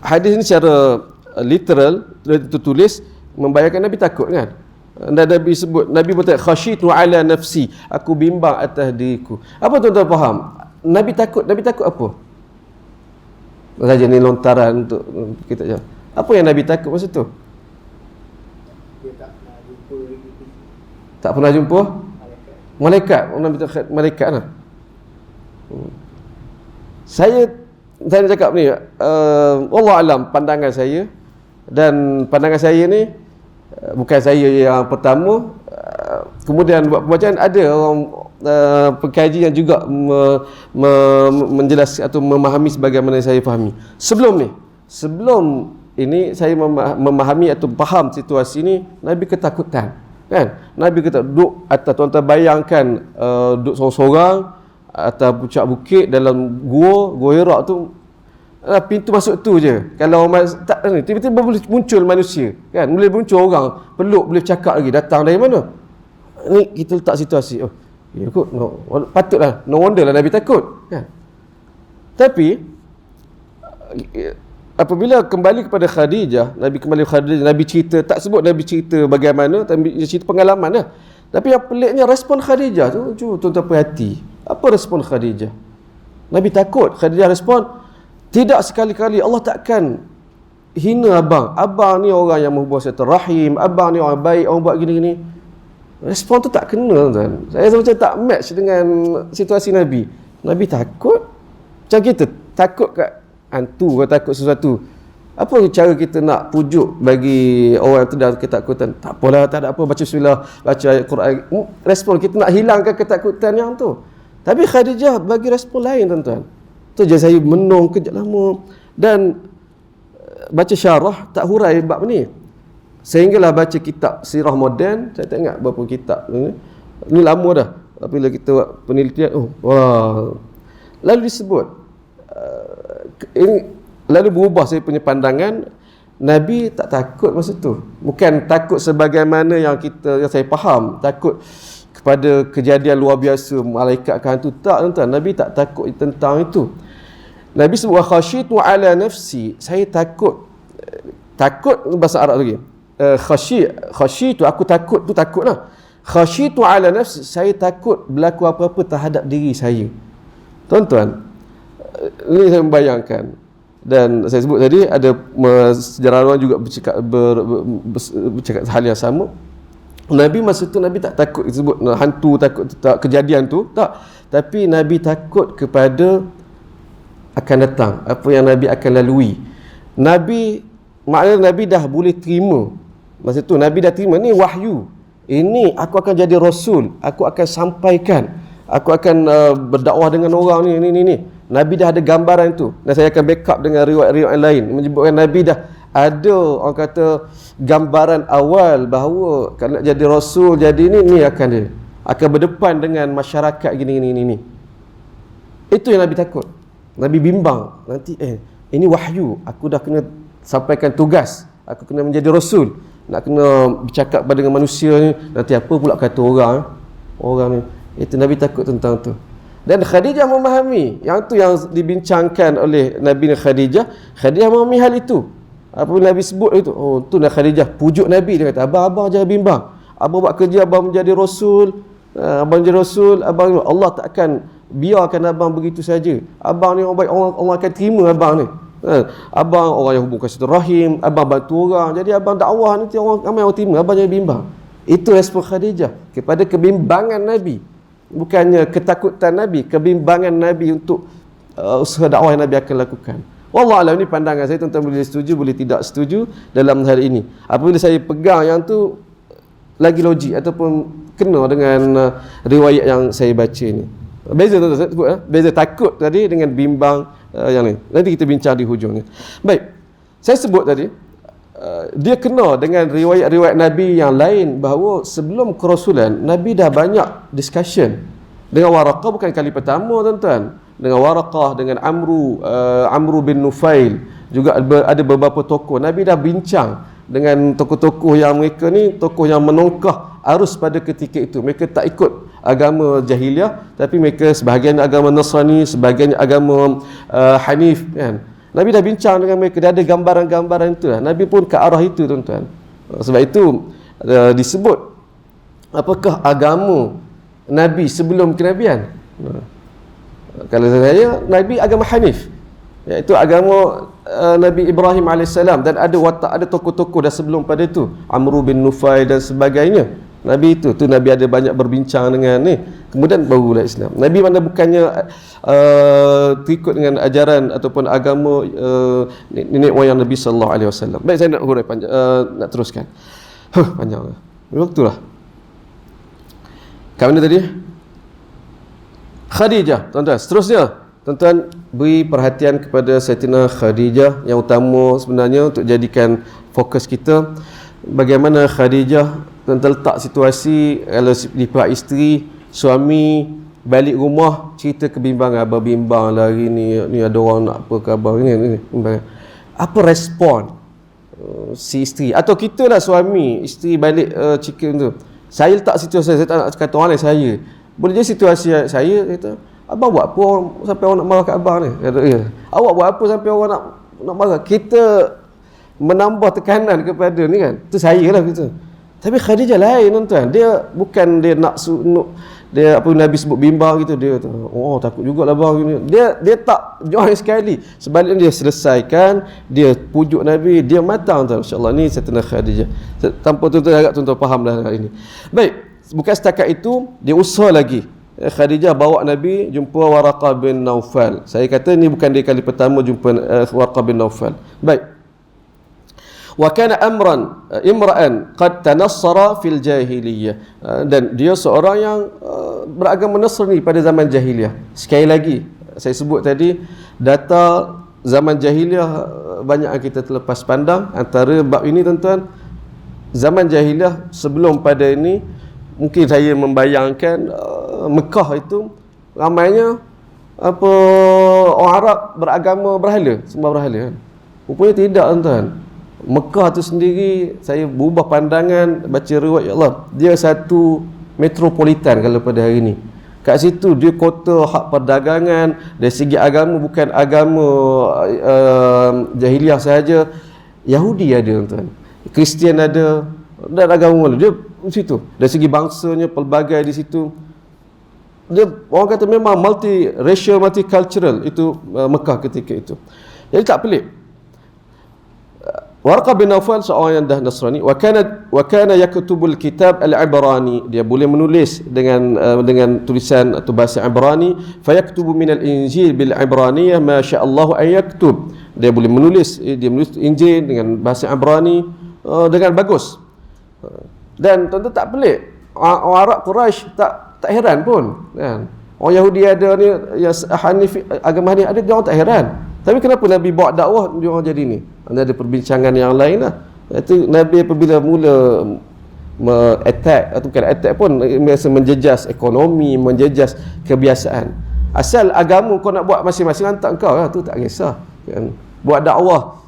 Hadis ini secara literal tertulis membayangkan Nabi takut kan. Dan Nabi sebut, Nabi berkata khasyitu ala nafsi, aku bimbang atas diriku. Apa tuan-tuan faham? Nabi takut apa? Saja ni lontaran untuk kita. Apa yang Nabi takut masa tu? Dia tak pernah jumpa lagi. Tak pernah jumpa malaikat. Nabi takut malaikat lah. Saya nak cakap ni, wallah alam, pandangan saya, dan pandangan saya ni bukan saya yang pertama, kemudian buat pembacaan ada orang pengkaji yang juga menjelaskan atau memahami sebagaimana saya fahami. Sebelum ini saya memahami atau faham situasi ni, Nabi ketakutan kan. Nabi kata duduk atas, tuan-tuan bayangkan duduk sorang-sorang atas puncak bukit dalam gua Hira tu, pintu masuk tu je. Kalau orang tak ni, tiba-tiba boleh muncul manusia kan, boleh muncul orang peluk, boleh cakap lagi datang dari mana. Ni kita letak situasi, oh ya kot, no, patutlah, no wonder lah Nabi takut kan. Tapi apabila kembali kepada Khadijah, Nabi cerita, tak sebut Nabi cerita bagaimana, tapi dia cerita pengalaman lah. Tapi yang peliknya respon Khadijah tu, cuba tuan-tuan perhati. Apa respon Khadijah? Nabi takut. Khadijah respon, tidak sekali-kali Allah takkan hina abang. Abang ni orang yang membuat silaturahim, abang ni orang baik, orang buat gini-gini. Respon tu tak kena kan. Saya macam tak match dengan situasi Nabi. Nabi takut. Macam kita takut kat hantu, kalau takut sesuatu. Apa cara kita nak pujuk bagi orang yang sedang ketakutan? Tak apalah, tak ada apa, baca bismillah, baca ayat Quran. Respon kita nak hilangkan ketakutan yang tu. Tapi Khadijah bagi respon lain tuan-tuan. Tu je saya menung kejap lama dan baca syarah tak hurai bab ni. Sehinggalah baca kitab sirah moden, saya tak ingat berapa kitab ni. Ni lama dah. Apabila kita buat penelitian, lalu disebut ini, lalu berubah saya punya pandangan. Nabi tak takut masa tu. Bukan takut sebagaimana yang saya faham, takut kepada kejadian luar biasa malaikat ke hantu, tak tuan-tuan. Nabi tak takut tentang itu. Nabi sebut khasyitu ala nafsi, saya takut bahasa Arab lagi. Khasyitu, aku takut tu takutlah. Khasyitu ala nafsi, saya takut berlaku apa-apa terhadap diri saya. Tuan-tuan, ini saya membayangkan, dan saya sebut tadi ada sejarawan juga bercakap hal yang sama. Nabi masa tu Nabi tak takut disebut hantu, takut tak kejadian tu, tak. Tapi Nabi takut kepada akan datang, apa yang Nabi akan lalui. Maknanya Nabi dah boleh terima. Masa tu Nabi dah terima, ni wahyu. Ini aku akan jadi rasul, aku akan sampaikan, aku akan berdakwah dengan orang ni. Nabi dah ada gambaran tu. Dan saya akan backup dengan riwayat-riwayat lain menyebutkan Nabi dah ada, orang kata, gambaran awal bahawa kalau nak jadi rasul, jadi ni akan berdepan dengan masyarakat gini. Itu yang Nabi takut. Nabi bimbang nanti ini wahyu, aku dah kena sampaikan tugas, aku kena menjadi rasul, nak kena bercakap dengan manusia ni, nanti apa pula kata orang ni. Itu Nabi takut tentang tu. Dan Khadijah memahami. Yang tu yang dibincangkan oleh Nabi dan Khadijah. Khadijah memahami hal itu. Apa Nabi sebut itu? Oh, tu nak Khadijah pujuk Nabi. Dia kata, abang jangan bimbang. Abang buat kerja, abang menjadi rasul. Abang jadi rasul, abang Allah tak akan biarkan abang begitu saja. Abang ni orang baik, Allah akan terima abang ni. Abang orang yang hubungkan silaturahim, abang bantu orang. Jadi abang dakwah nanti orang ramai orang terima, abang jangan bimbang. Itu respon Khadijah kepada kebimbangan Nabi. Bukannya ketakutan Nabi, kebimbangan Nabi untuk usaha dakwah yang Nabi akan lakukan. Wallah alam, ini pandangan saya, tuan-tuan boleh setuju, boleh tidak setuju dalam hal ini. Apabila saya pegang yang tu lagi logik ataupun kena dengan riwayat yang saya baca ni. Beza tuan-tuan saya sebut, beza takut tadi dengan bimbang yang ni. Nanti kita bincang di hujungnya. Baik. Saya sebut tadi dia kena dengan riwayat-riwayat Nabi yang lain bahawa sebelum kerasulan Nabi dah banyak discussion dengan Waraqah, bukan kali pertama tuan-tuan. Dengan Waraqah, dengan Amru bin Nufail, juga ada beberapa tokoh Nabi dah bincang dengan tokoh-tokoh yang mereka ni tokoh yang menongkah arus pada ketika itu. Mereka tak ikut agama jahiliah, tapi mereka sebahagian agama Nasrani, sebahagian agama Hanif kan. Nabi dah bincang dengan mereka, dah ada gambaran-gambaran itu lah. Nabi pun ke arah itu tuan-tuan. Sebab itu disebut apakah agama Nabi sebelum kenabian. Kalau saya, Nabi agama Hanif, iaitu agama Nabi Ibrahim AS, dan ada tokoh-tokoh dah sebelum pada itu, Amru bin Nufail dan sebagainya. Nabi itu Nabi ada banyak berbincang dengan ni, kemudian barulah Islam. Nabi mana bukannya terikut dengan ajaran ataupun agama nenek moyang Nabi sallallahu alaihi wasallam. Baik, saya nak hurai panjang, nak teruskan. Panjang lah. Waktulah. Kat mana tadi? Khadijah, tuan-tuan. Seterusnya, tuan-tuan beri perhatian kepada Sayyidatina Khadijah, yang utama sebenarnya untuk jadikan fokus kita. Bagaimana Khadijah, tuan-tuan letak situasi kalau di pihak isteri, suami balik rumah cerita kebimbangan, abang bimbang lah hari ni ada orang nak apa ke abang ni. Apa respon si isteri atau kita lah suami, isteri balik cerita tu. Saya letak situasi, saya tak nak kata orang lain, saya boleh je situasi saya kata, abang buat apa sampai orang nak marah kat abang ni? Kata, ya. Awak buat apa sampai orang nak marah? Kita menambah tekanan kepada ni kan. Tu saya lah kita. Tapi Khadijah lain tuan-tuan. Dia bukan dia nak dia apa Nabi sebut bimbang gitu, dia kata, oh takut jugalah bang ni. Dia tak join sekali. Sebaliknya dia selesaikan, dia pujuk Nabi, dia matang tuan. Insya-Allah ni Sayyidatina Khadijah. Tanpa tuan-tuan agak tuan-tuan fahamlah hal ini. Baik, bukan setakat itu, dia usaha lagi. Khadijah bawa Nabi jumpa Waraqah bin Naufal. Saya kata ni bukan dia kali pertama jumpa Waraqah bin Naufal. Baik. Wa kana imra'an qad tanassara fil jahiliyah, dan dia seorang yang beragama Nasrani pada zaman jahiliyah. Sekali lagi saya sebut tadi, data zaman jahiliyah banyak yang kita terlepas pandang. Antara bab ini tuan-tuan, zaman jahiliyah sebelum pada ini, mungkin saya membayangkan Mekah itu ramainya apa orang Arab beragama berhala, sembah berhala kan. Rupanya tidak tuan-tuan. Mekah tu sendiri, saya berubah pandangan baca riwayat Allah, dia satu metropolitan kalau pada hari ni. Kat situ dia kota hak perdagangan, dari segi agama bukan agama jahiliah sahaja, Yahudi ada tuan-tuan, Kristian ada, dan agama mana dia di situ. Dari segi bangsanya pelbagai di situ. Dia orang kata memang multi racial, multicultural itu Mekah ketika itu. Jadi tak pelik. Waraqah bin Naufal seorang yang dah Nasrani, wa kana yaktubul kitab al-Ibrani, dia boleh menulis dengan tulisan atau bahasa Ibrani, fayaktubu min al-Injil bil Ibraniyah ma syaa Allah an yaktub. Dia boleh menulis Injil dengan bahasa Ibrani dengan bagus. Dan tentu tak pelik, orang Arab Quraisy tak heran pun kan. Orang Yahudi ada ni, yang Hanif, agama Hanif ada, dia orang tak heran. Tapi kenapa Nabi bawa dakwah dia orang jadi ni? Ada perbincangan yang lain lah. Itu Nabi apabila mula attack, atau bukan attack pun, biasa menjejas ekonomi, menjejas kebiasaan. Asal agama kau nak buat masing-masing, hantar kau lah, tu tak kisah kan. Buat dakwah,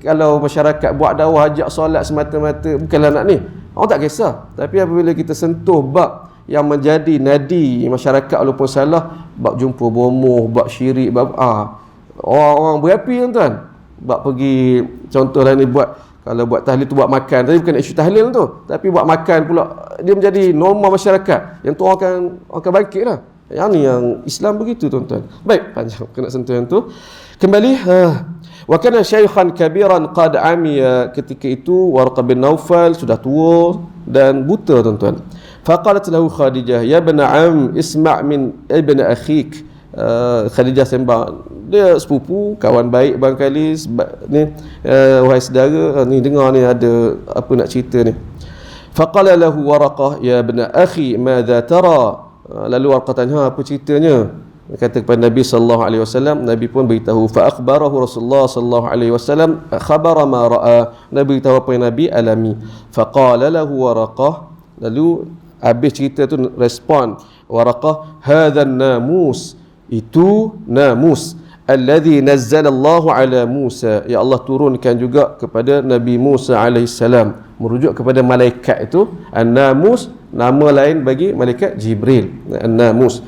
kalau masyarakat buat dakwah ajak solat semata-mata, bukanlah nak ni, orang tak kisah. Tapi apabila kita sentuh bab yang menjadi nadi masyarakat walaupun salah, bab jumpa bomoh, bab syirik, bab orang-orang berapi tuan-tuan. Bab pergi, contohlah ni buat, kalau buat tahlil tu buat makan, tapi bukan isu tahlil tu, tapi buat makan pula, dia menjadi norma masyarakat. Yang tu orang akan bangkit lah. Yang ni yang Islam begitu tuan-tuan. Baik, panjang kena sentuh yang tu. Kembali, wa kana syaikhan kabiran qad amiya, ketika itu Warqah bin Naufal sudah tua dan buta tuan-tuan. Faqalat lahu Khadijah, ya ibn am isma' min ibn akhik. Khadijah sembang, dia sepupu, kawan baik barangkali ni, wahai saudara ni, dengar ni ada apa nak cerita ni. Faqala lahu Waraqah, ya ibn akhi madza tara. Lalu Warqah tanya, apa ceritanya? Dia kata kepada Nabi sallallahu alaihi wasallam, Nabi pun beritahu. Fa akhbarahu Rasulullah sallallahu alaihi wasallam khabara ma ra'a. Nabi beritahu apa yang Nabi alami. Faqala lahu Waraqah, lalu habis cerita tu respon Waraqah, hadzal namus, itu namus alladhi nazzalallahu ala Musa, ya Allah turunkan juga kepada Nabi Musa alaihissalam, merujuk kepada malaikat itu. An-namus nama lain bagi malaikat Jibril, an-namus.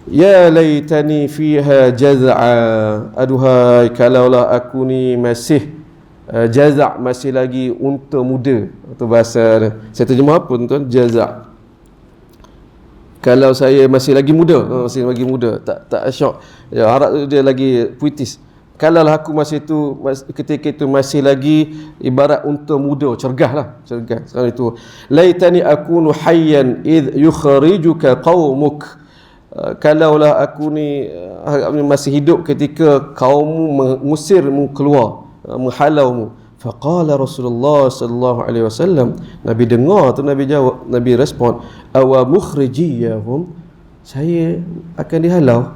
Ya laitani fiha jaz'a, aduhai kalaulah aku ni masih jaza', masih lagi unta muda, atau bahasa saya terjemah apa tuan, jaza', kalau saya masih lagi muda, masih lagi muda, tak syok. Ya, Arab dia lagi puitis. Kalaulah aku ketika itu masih lagi ibarat unta muda, cergah lah, cergah. Sekarang itu, laitani akunu hayyan id yukhrijuka qaumuk. Kalaulah aku ni masih hidup ketika kaummu mengusirmu keluar, menghalaumu. Faqala Rasulullah sallallahu alaihi wasallam, Nabi dengar tu, Nabi jawab, Nabi respon, awa mukhrijiyahum, saya akan dihalau.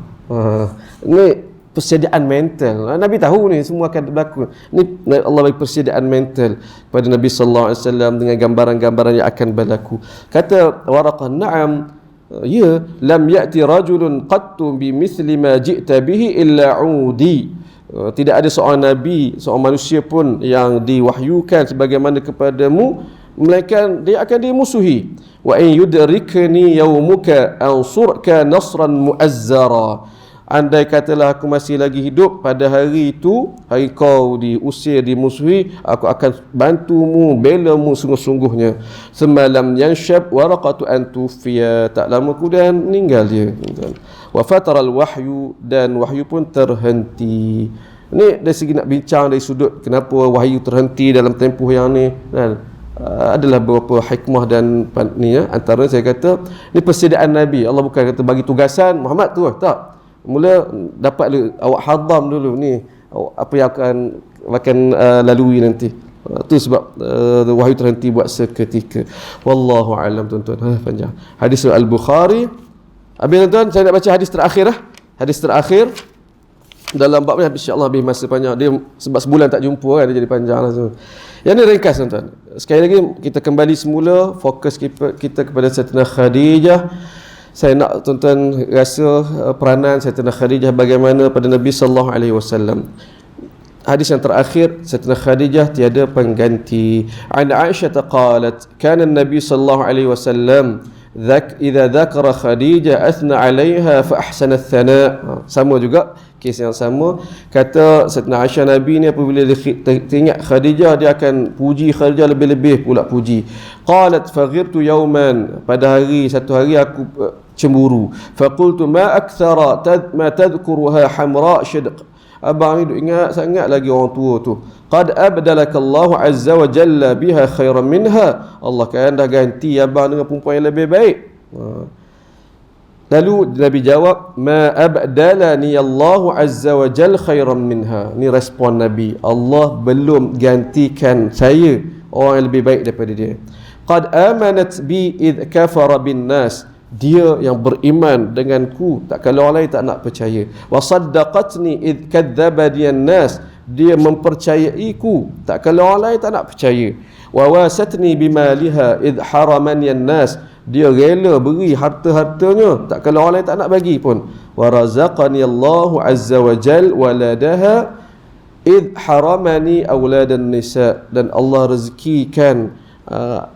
Ni persediaan mental. Nabi tahu ni semua akan berlaku. Ni Allah bagi persediaan mental pada Nabi sallallahu alaihi wasallam dengan gambaran-gambaran yang akan berlaku. Kata Waraqah, na'am, ya, lam ya'ti rajulun qattu bimithli ma ji'ta bihi illa 'udi. Tidak ada seorang nabi, seorang manusia pun yang diwahyukan sebagaimana kepadamu, melainkan dia akan dimusuhi. Wa in yudrikni yaumuka ansurka nasran muazzara. Andai katalah aku masih lagi hidup pada hari itu, hari kau diusir, dimusuhi, aku akan bantumu, belamu sungguh-sungguhnya. Semalam yanshab Waraqatu an tufiya, tak lama kemudian meninggal dia. Wa fataral wahyu, dan wahyu pun terhenti. Ni dari segi nak bincang dari sudut kenapa wahyu terhenti dalam tempoh yang ni, kan? Adalah beberapa hikmah dan ni ya. Antara saya kata ni persediaan Nabi. Allah bukan kata bagi tugasan Muhammad tu, tak. Mula dapat awak hadam dulu ni apa yang akan lalui nanti. Tu sebab wahyu terhenti buat seketika. Wallahu alam tuan-tuan. Panjang. Hadis Al-Bukhari. Habis tuan-tuan, saya nak baca hadis terakhir lah. Hadis terakhir dalam bab ni, insya-Allah habis masa panjang. Dia sebab sebulan tak jumpa kan, dia jadi panjang lah. Yang ni ringkas tuan-tuan. Sekali lagi kita kembali semula, fokus kita kepada Sayyidatina Khadijah. Saya nak tuan-tuan rasa peranan Sayyidatina Khadijah bagaimana pada Nabi sallallahu alaihi wasallam. Hadis yang terakhir, Sayyidatina Khadijah tiada pengganti. An Aisyah qalat, kana an-nabi sallallahu alaihi wasallam idza dzakara Khadijah athna 'alaiha fa ahsana ath-thana. Sama juga kes yang sama. Kata Sayyidatina Aisyah, Nabi ni apabila dia teringat Khadijah, dia akan puji Khadijah lebih-lebih pula puji. Qalat faghirtu yawman, pada satu hari aku cemburu. Faqultu ma akthara ma tadhkuruha hamra shidq. Abang ni duk ingat sangat lagi orang tua tu. Qad abdalaka Allah azza wa jalla biha khairan minha. Allah kan dah ganti abang dengan perempuan yang lebih baik. Lalu Nabi jawab, ma abdalani Allah azza wa jalla khairan minha. Ni respon Nabi, Allah belum gantikan saya orang yang lebih baik daripada dia. Qad amanat bi id kafara bin nas. Dia yang beriman denganku, tak kalau orang lain tak nak percaya. Wa saddaqatni id kadzdzabani an-nas. Dia mempercayaiku, tak kalau orang lain tak nak percaya. Wa wasatni bimaliha id haramani an-nas. Dia rela beri harta-hartanya, tak kalau orang lain tak nak bagi pun. Wa razaqani Allahu azza wa jal waladaha id haramani auladan nisa. Dan Allah rezekikan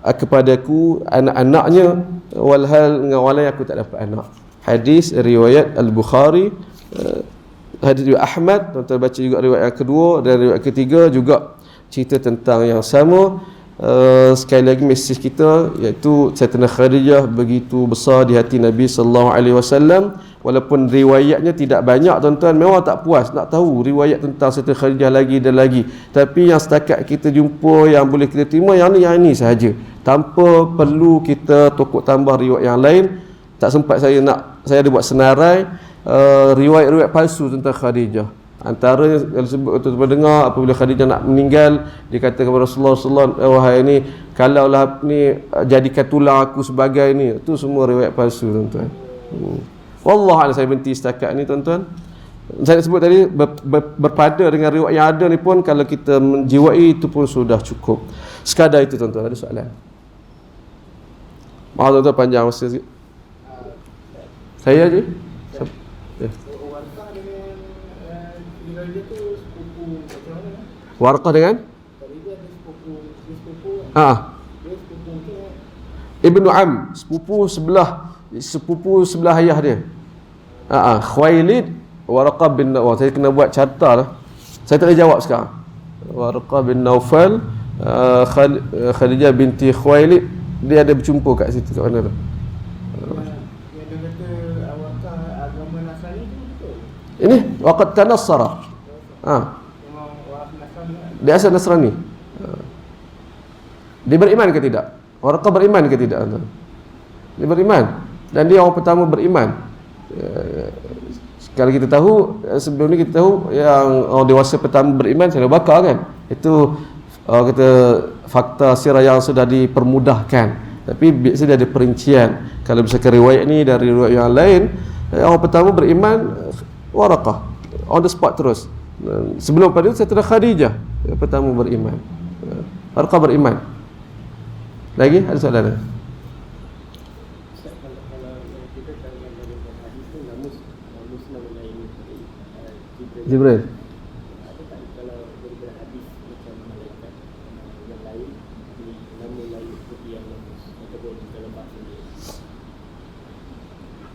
kepadaku anak-anaknya, walhal dengan orang lain aku tak dapat anak. Hadis riwayat Al-Bukhari, hadis riwayat Ahmad. Tuan-tuan baca juga riwayat yang kedua dan riwayat ketiga juga cerita tentang yang sama. Sekali lagi mesej kita iaitu Sayyidatina Khadijah begitu besar di hati Nabi sallallahu alaihi wasallam. Walaupun riwayatnya tidak banyak tuan-tuan, memang tak puas nak tahu riwayat tentang Sayyidatina Khadijah lagi dan lagi. Tapi yang setakat kita jumpa yang boleh kita terima yang ni sahaja. Tanpa perlu kita tokok tambah riwayat yang lain. Tak sempat saya ada buat senarai riwayat-riwayat palsu tentang Khadijah. Antaranya kalau sebut tuan-tuan dengar apabila Khadijah nak meninggal, dia kata kepada Rasulullah wahai ni, kalaulah ni jadikan tulang aku sebagai ni. Itu semua riwayat palsu tuan-tuan. Wallah saya berhenti setakat ni tuan-tuan. Saya sebut tadi berpada dengan riwayat yang ada ni pun, kalau kita menjiwai itu pun sudah cukup. Sekadar itu tuan-tuan. Ada soalan? Maaf tuan-tuan panjang masa sikit. Saya je. Warqah dengan Ibnu Am, sepupu sebelah ayah dia. Khuwailid, Warqah bin Nawfal. Saya kena buat carta lah. Saya tak boleh jawab sekarang. Warqah bin Nawfal, Khadijah binti Khuwailid, dia ada berjumpa kat situ, kat mana tu? Yang dia kata Warqah agama Nasrani tu betul? Ini waqad tanassara. Dia asal Nasrani. Dia beriman ke tidak? Warqah beriman ke tidak? Dia beriman. Dan dia orang pertama beriman. Kalau kita tahu, sebelum ni kita tahu yang orang dewasa pertama beriman Sayyidina Abu Bakar kan. Itu kata fakta sirah yang sudah dipermudahkan. Tapi biasanya ada perincian. Kalau misalkan riwayat ni dari riwayat yang lain, orang pertama beriman Warqah. On the spot terus. Sebelum pada itu Sayyidatina Khadijah yang pertama beriman. Warqah beriman. Lagi ada soalan? Jibril.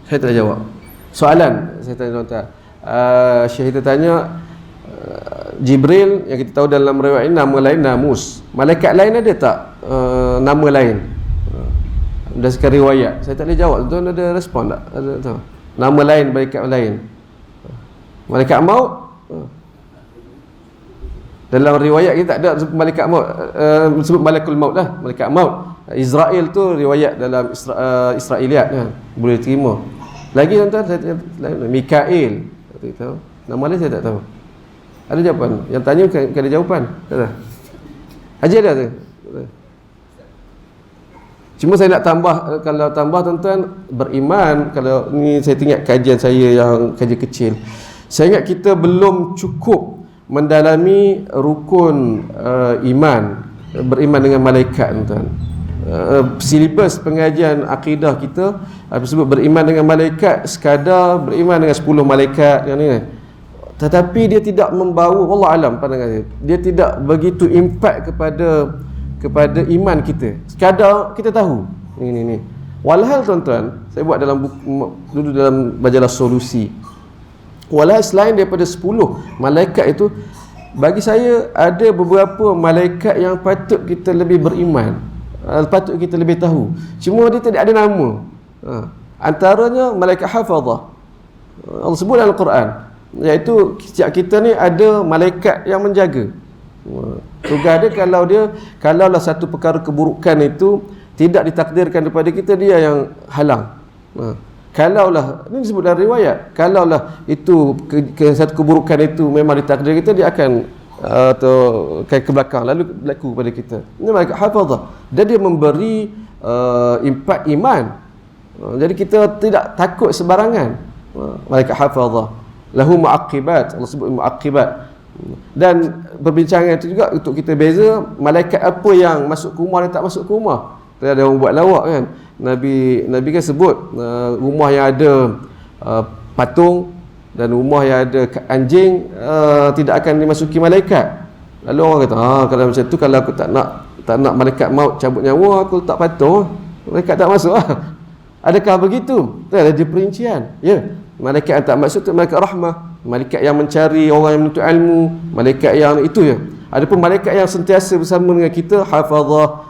Saya tak jawab. Soalan saya tanya tuan-tuan. Syahid tanya Jibril yang kita tahu dalam riwayat ini nama lain Namus. Malaikat lain ada tak nama lain? Berdasarkan riwayat. Saya tak boleh jawab. Tuan ada respon tak? Ada tahu. Nama lain malaikat lain. Malaikat maut. Dalam riwayat kita tak ada sebut malaikat maut. Sebut malakul maut lah, malaikat maut. Israel tu riwayat dalam Israiliyat kan. Boleh terima. Lagi tuan-tuan saya Mikail. Tak tahu. Nama lain saya tak tahu. Ada jawapan? Yang tanya bukan ada jawapan. Tak ada. Haji ada tu. Cuma saya nak tambah, kalau tambah tuan-tuan beriman, kalau ni saya ingat kajian saya yang kajian kecil. Saya ingat kita belum cukup mendalami rukun iman, beriman dengan malaikat tuan-tuan. Silibus pengajian akidah kita sebut beriman dengan malaikat, sekadar beriman dengan 10 malaikat yang ni. Tetapi dia tidak membawa, wallah alam pandangan saya, dia tidak begitu impact kepada iman kita. Sekadar kita tahu ni. Walhal tuan-tuan, saya buat dalam buku, dulu dalam majalah Solusi. Walhal selain daripada 10 malaikat itu, bagi saya ada beberapa malaikat yang patut kita lebih beriman, patut kita lebih tahu. Cuma dia tidak ada nama. Antaranya malaikat hafazah. Allah sebut dalam Al-Quran, iaitu setiap kita ni ada malaikat yang menjaga. Tugas dia kalaulah satu perkara keburukan itu tidak ditakdirkan daripada kita, dia yang halang. Kalaulah, ini disebut dalam riwayat, kalaulah itu satu keburukan itu memang ditakdir kita, dia akan ke belakang lalu berlaku pada kita. Ini malaikat hafazah, dan dia memberi impak iman. Jadi kita tidak takut sebarangan. Malaikat hafazah lahu muaqibat, Allah sebut muaqibat. Dan perbincangan itu juga untuk kita beza malaikat apa yang masuk ke rumah dan tak masuk ke rumah. Ada orang buat lawak kan, Nabi kan sebut rumah yang ada patung dan rumah yang ada anjing tidak akan dimasuki malaikat. Lalu orang kata kalau macam tu, kalau aku tak nak tak nak malaikat maut cabut nyawa, aku tak patung, malaikat tak masuk lah. Adakah begitu? Tak ada perincian. Ya, malaikat yang tak masuk tu malaikat rahmah, malaikat yang mencari orang yang menuntut ilmu, malaikat yang itu ya. Adapun malaikat yang sentiasa bersama dengan kita, hafazah,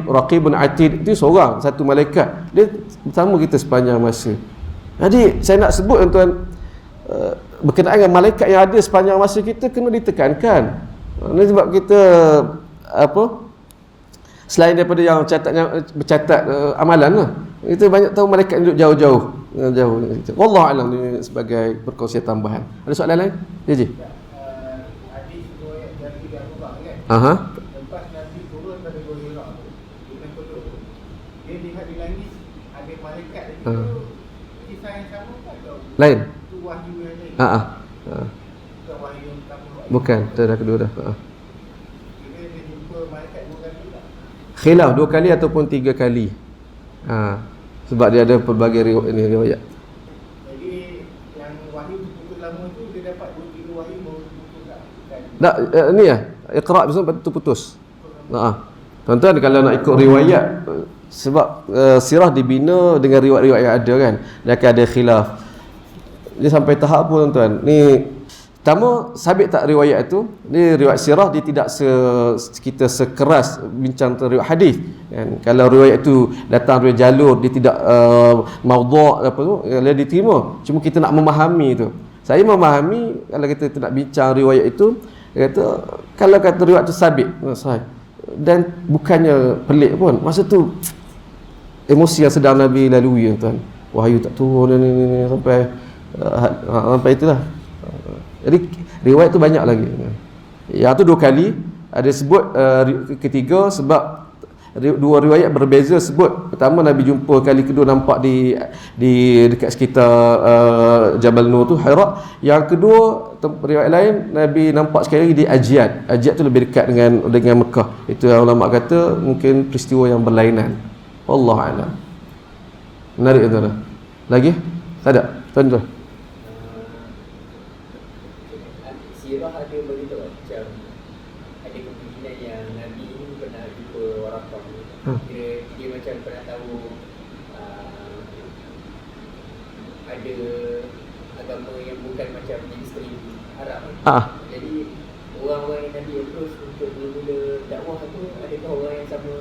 raqibun atid, itu seorang, satu malaikat, dia bersama kita sepanjang masa. Jadi saya nak sebut tuan, berkenaan dengan malaikat yang ada sepanjang masa kita kena ditekankan. Ini sebab kita selain daripada yang bercatat amalan lah, kita banyak tahu malaikat duduk jauh-jauh. Wallahu a'lam, ni sebagai perkongsian tambahan. Ada soalan lain? Hadis riwayat dari Al-Quran kan. Lepas Nabi turun pada Gua Hira tu, dia lihat di langit ada malaikat itu, kisah yang sama atau lain? Itu wahyu yang lain. Bukan wahyu yang pertama. Bukan, itu dah kedua dah. Dia jumpa malaikat 2 kali tak? Khilaf 2 kali ataupun 3 kali. Sebab dia ada pelbagai riwayat. Jadi yang wahyu putus lama tu dia dapat 2-3 wahyu baru putus tak? Tak, ni ya, Iqra' besok tu putus. Tuan-tuan kalau nak ikut riwayat, sebab sirah dibina dengan riwayat-riwayat yang ada kan, dia akan ada khilaf. Dia sampai tahap pun tuan-tuan. Ni pertama, sabit tak riwayat tu? Ni riwayat sirah dia tidak kita sekeras bincang tentang riwayat hadis kan. Kalau riwayat tu datang dari jalur dia tidak maudhu' apa tu, dia diterima. Cuma kita nak memahami tu. Saya memahami kalau kita nak bincang riwayat itu, dia kata kalau kata riwayat tu sabit, sahih. Dan bukannya pelik pun. Masa tu emosi yang sedang Nabi lalui tuan. Wahyu tak turun ni sampai itulah. Jadi riwayat tu banyak lagi. Yang tu 2 kali ada sebut, ketiga sebab 2 riwayat berbeza sebut. Pertama Nabi jumpa kali kedua nampak di dekat sekitar Jabal Nur tu, Hira. Yang kedua riwayat lain Nabi nampak sekali lagi di Ajiyad. Ajiyad tu lebih dekat dengan Mekah. Itu ulama kata mungkin peristiwa yang berlainan. Wallahu a'lam. Menarik tuan. Lagi? Tak ada. Tuan-tuan. Sirah ada beritahu macam ada kemungkinan yang Nabi ini pernah jumpa Waraqah. Dia macam pernah tahu ada agama yang bukan macam mainstream Arab. Jadi orang-orang yang Nabi approach untuk mula-mula dakwah tu, adakah orang yang sama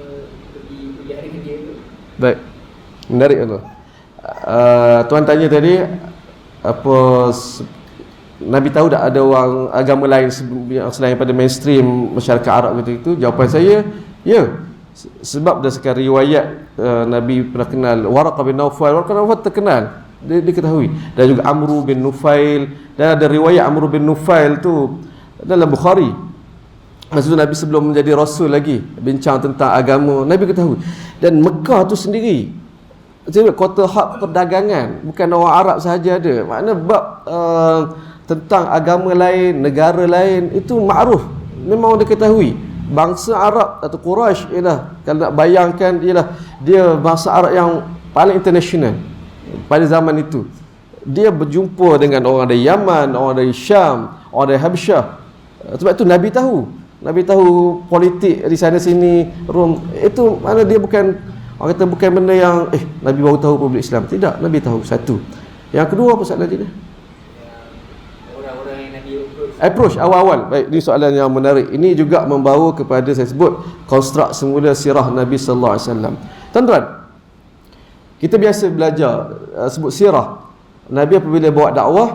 pergi kuliah dengan dia tu? Baik. Menarik tu. Tuan tanya tadi apa Nabi tahu tak ada orang agama lain selain daripada mainstream masyarakat Arab itu? Jawapan saya, ya. Sebab berdasarkan riwayat Nabi pernah kenal Waraqah bin Naufal. Waraqah bin Naufal terkenal, diketahui. Dan juga Amru bin Nufail. Dan ada riwayat Amru bin Nufail tu dalam Bukhari. Masa tu Nabi sebelum menjadi Rasul lagi, bincang tentang agama, Nabi ketahui. Dan Mekah tu sendiri kota hub perdagangan, bukan orang Arab sahaja ada. Maknanya bab tentang agama lain, negara lain, itu makruf, memang dia ketahui. Bangsa Arab atau Quraisy ialah, kalau nak bayangkan, ialah dia bangsa Arab yang paling international pada zaman itu. Dia berjumpa dengan orang dari Yaman, orang dari Syam, orang dari Habsyah. Sebab itu Nabi tahu politik di sana sini, Rom. Itu mana dia bukan, orang kata bukan benda yang Nabi baru tahu publik Islam. Tidak, Nabi tahu. Satu. Yang kedua, apa soalan dia? Approach awal-awal. Baik, ini soalan yang menarik. Ini juga membawa kepada saya sebut konstruk semula sirah Nabi sallallahu alaihi wasallam. Tuan-tuan, kita biasa belajar sebut sirah Nabi apabila bawa dakwah.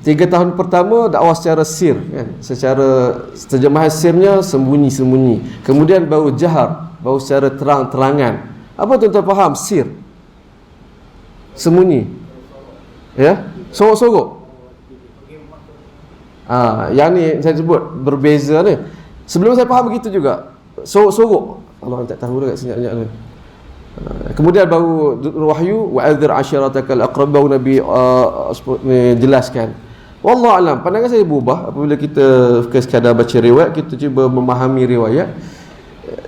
3 tahun pertama dakwah secara sir kan? Secara terjemahan sirnya sembunyi-sembunyi. Kemudian baru jahar, baru secara terang-terangan. Apa tuan-tuan faham sir? Sembunyi. Ya? Sorok-sorok. Yang ni saya sebut berbeza ni. Sebelum saya faham begitu juga. Sorok-sorok. Allah tak tahu dah kat senyap-senyap ni. Kemudian baru wahyu wa'adzir ashiratakal aqrab, baru Nabi jelaskan. Wallahu alam, pandangan saya berubah apabila kita sekadar baca riwayat, kita cuba memahami riwayat.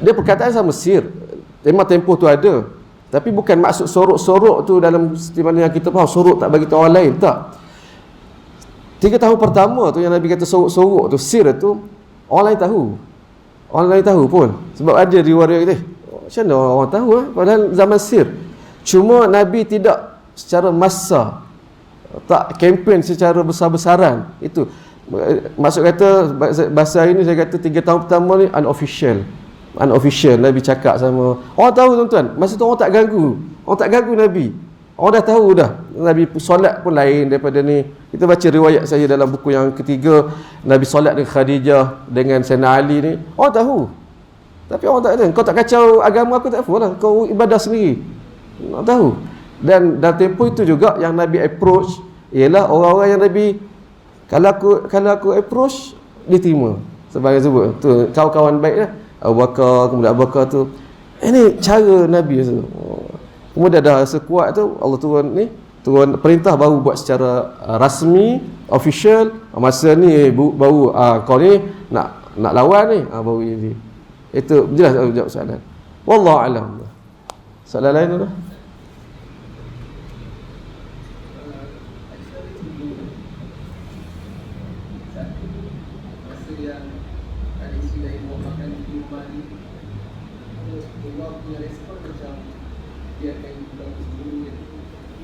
Dia perkataan sama sir. Memang tempoh tu ada. Tapi bukan maksud sorok-sorok tu dalam seperti mana yang kita faham, sorok tak bagi tahu orang lain, tak. 3 tahun pertama tu yang Nabi kata sorok-sorok tu, sir tu, orang lain tahu. Orang lain tahu pun. Sebab ada riwayat kata, macam mana orang tahu padahal zaman sir. Cuma Nabi tidak secara massa, tak kempen secara besar-besaran. Itu maksud kata bahasa ini saya kata 3 tahun pertama ni unofficial Nabi cakap sama orang tahu tuan-tuan. Masa tu orang tak ganggu Nabi. Orang dah tahu dah Nabi solat pun lain daripada ni. Kita baca riwayat saya dalam buku yang ketiga, Nabi solat dengan Khadijah dengan Sayyidina Ali ni, orang tahu. Tapi orang tak ada, kau tak kacau agama aku, tak apalah, kau ibadah sendiri. Orang tahu. Dan dalam tempoh itu juga yang Nabi approach ialah orang-orang yang Nabi kalau aku approach dia terima. Sebagai sebut tu kawan-kawan baik lah. Abu Bakar, kemudian Abu Bakar tu. Ini cara Nabi tu. Kemudian dah sekuat tu Allah turun perintah baru buat secara rasmi, official. Masa ni baru kau ni nak lawan ni, baru ini. Itu jelas jawab soalan. Wallahu alam. Soalan lain tu.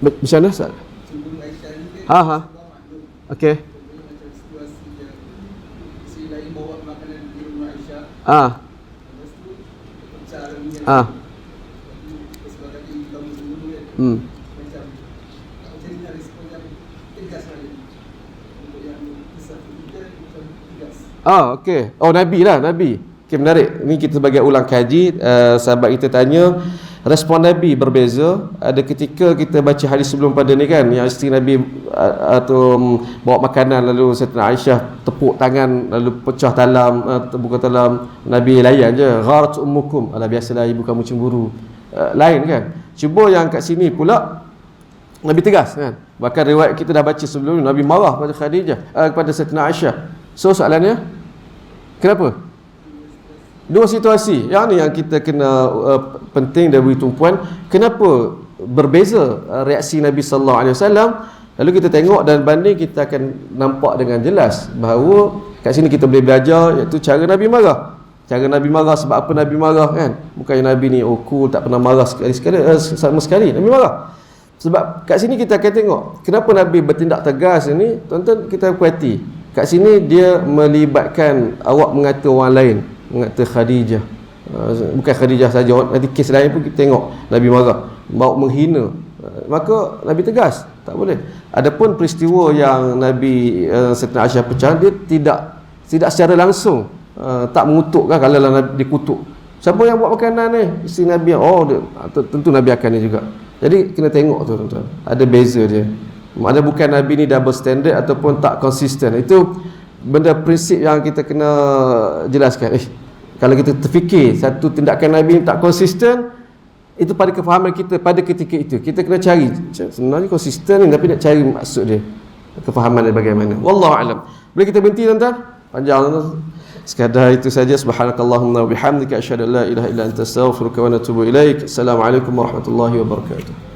Macam mana Ustaz? Okey. Okey. Oh, Nabi. Okey, menarik. Ini kita sebagai ulang kaji, sahabat kita tanya, respon Nabi berbeza. Ada ketika kita baca hadis sebelum pada ni kan, yang isteri Nabi atau bawa makanan, lalu Sayyidatina Aisyah tepuk tangan, lalu pecah talam, terbuka talam, Nabi layan je, gharat ummukum, alah biasalah ibu kamu cemburu. Lain kan. Cuba yang kat sini pula Nabi tegas kan. Bahkan riwayat kita dah baca sebelum ni, Nabi marah pada Khadijah, kepada Sayyidatina Aisyah. So soalannya, kenapa? Dua situasi. Yang ni yang kita kena penting dari tumpuan. Kenapa berbeza reaksi Nabi sallallahu alaihi wasallam? Lalu kita tengok dan banding, kita akan nampak dengan jelas bahawa kat sini kita boleh belajar, iaitu cara Nabi marah. Cara Nabi marah, sebab apa Nabi marah kan? Bukannya Nabi ni cool, tak pernah marah sama sekali. Nabi marah. Sebab kat sini kita akan tengok kenapa Nabi bertindak tegas ini. Tuan-tuan kita perhati. Kat sini dia melibatkan awak mengata orang lain, mengata Khadijah. Bukan Khadijah saja, nanti kes lain pun kita tengok Nabi marah, bawa menghina. Maka Nabi tegas, tak boleh. Adapun peristiwa yang Nabi Sayyidatina Aisyah pecah, dia tidak secara langsung tak mengutukkan. Kalau Nabi dikutuk, siapa yang buat makanan ni? Isteri Nabi. Tentu Nabi akan ni juga. Jadi kena tengok tu tuan-tuan, ada beza dia. Ada bukan Nabi ni double standard ataupun tak konsisten. Itu benda prinsip yang kita kena jelaskan. Kalau kita terfikir satu tindakan Nabi ni tak konsisten, itu pada kefahaman kita pada ketika itu, kita kena cari sebenarnya konsisten ni, tapi nak cari maksud dia, kefahaman dia bagaimana. Wallahu alam. Boleh kita berhenti tuan-tuan? Panjang tuan-tuan. Sekadar itu saja. Subhanakallahumma wa bihamdika asyhadu an la ilaha illa anta astaghfiruka wa atubu ilaik. Assalamualaikum warahmatullahi wabarakatuh.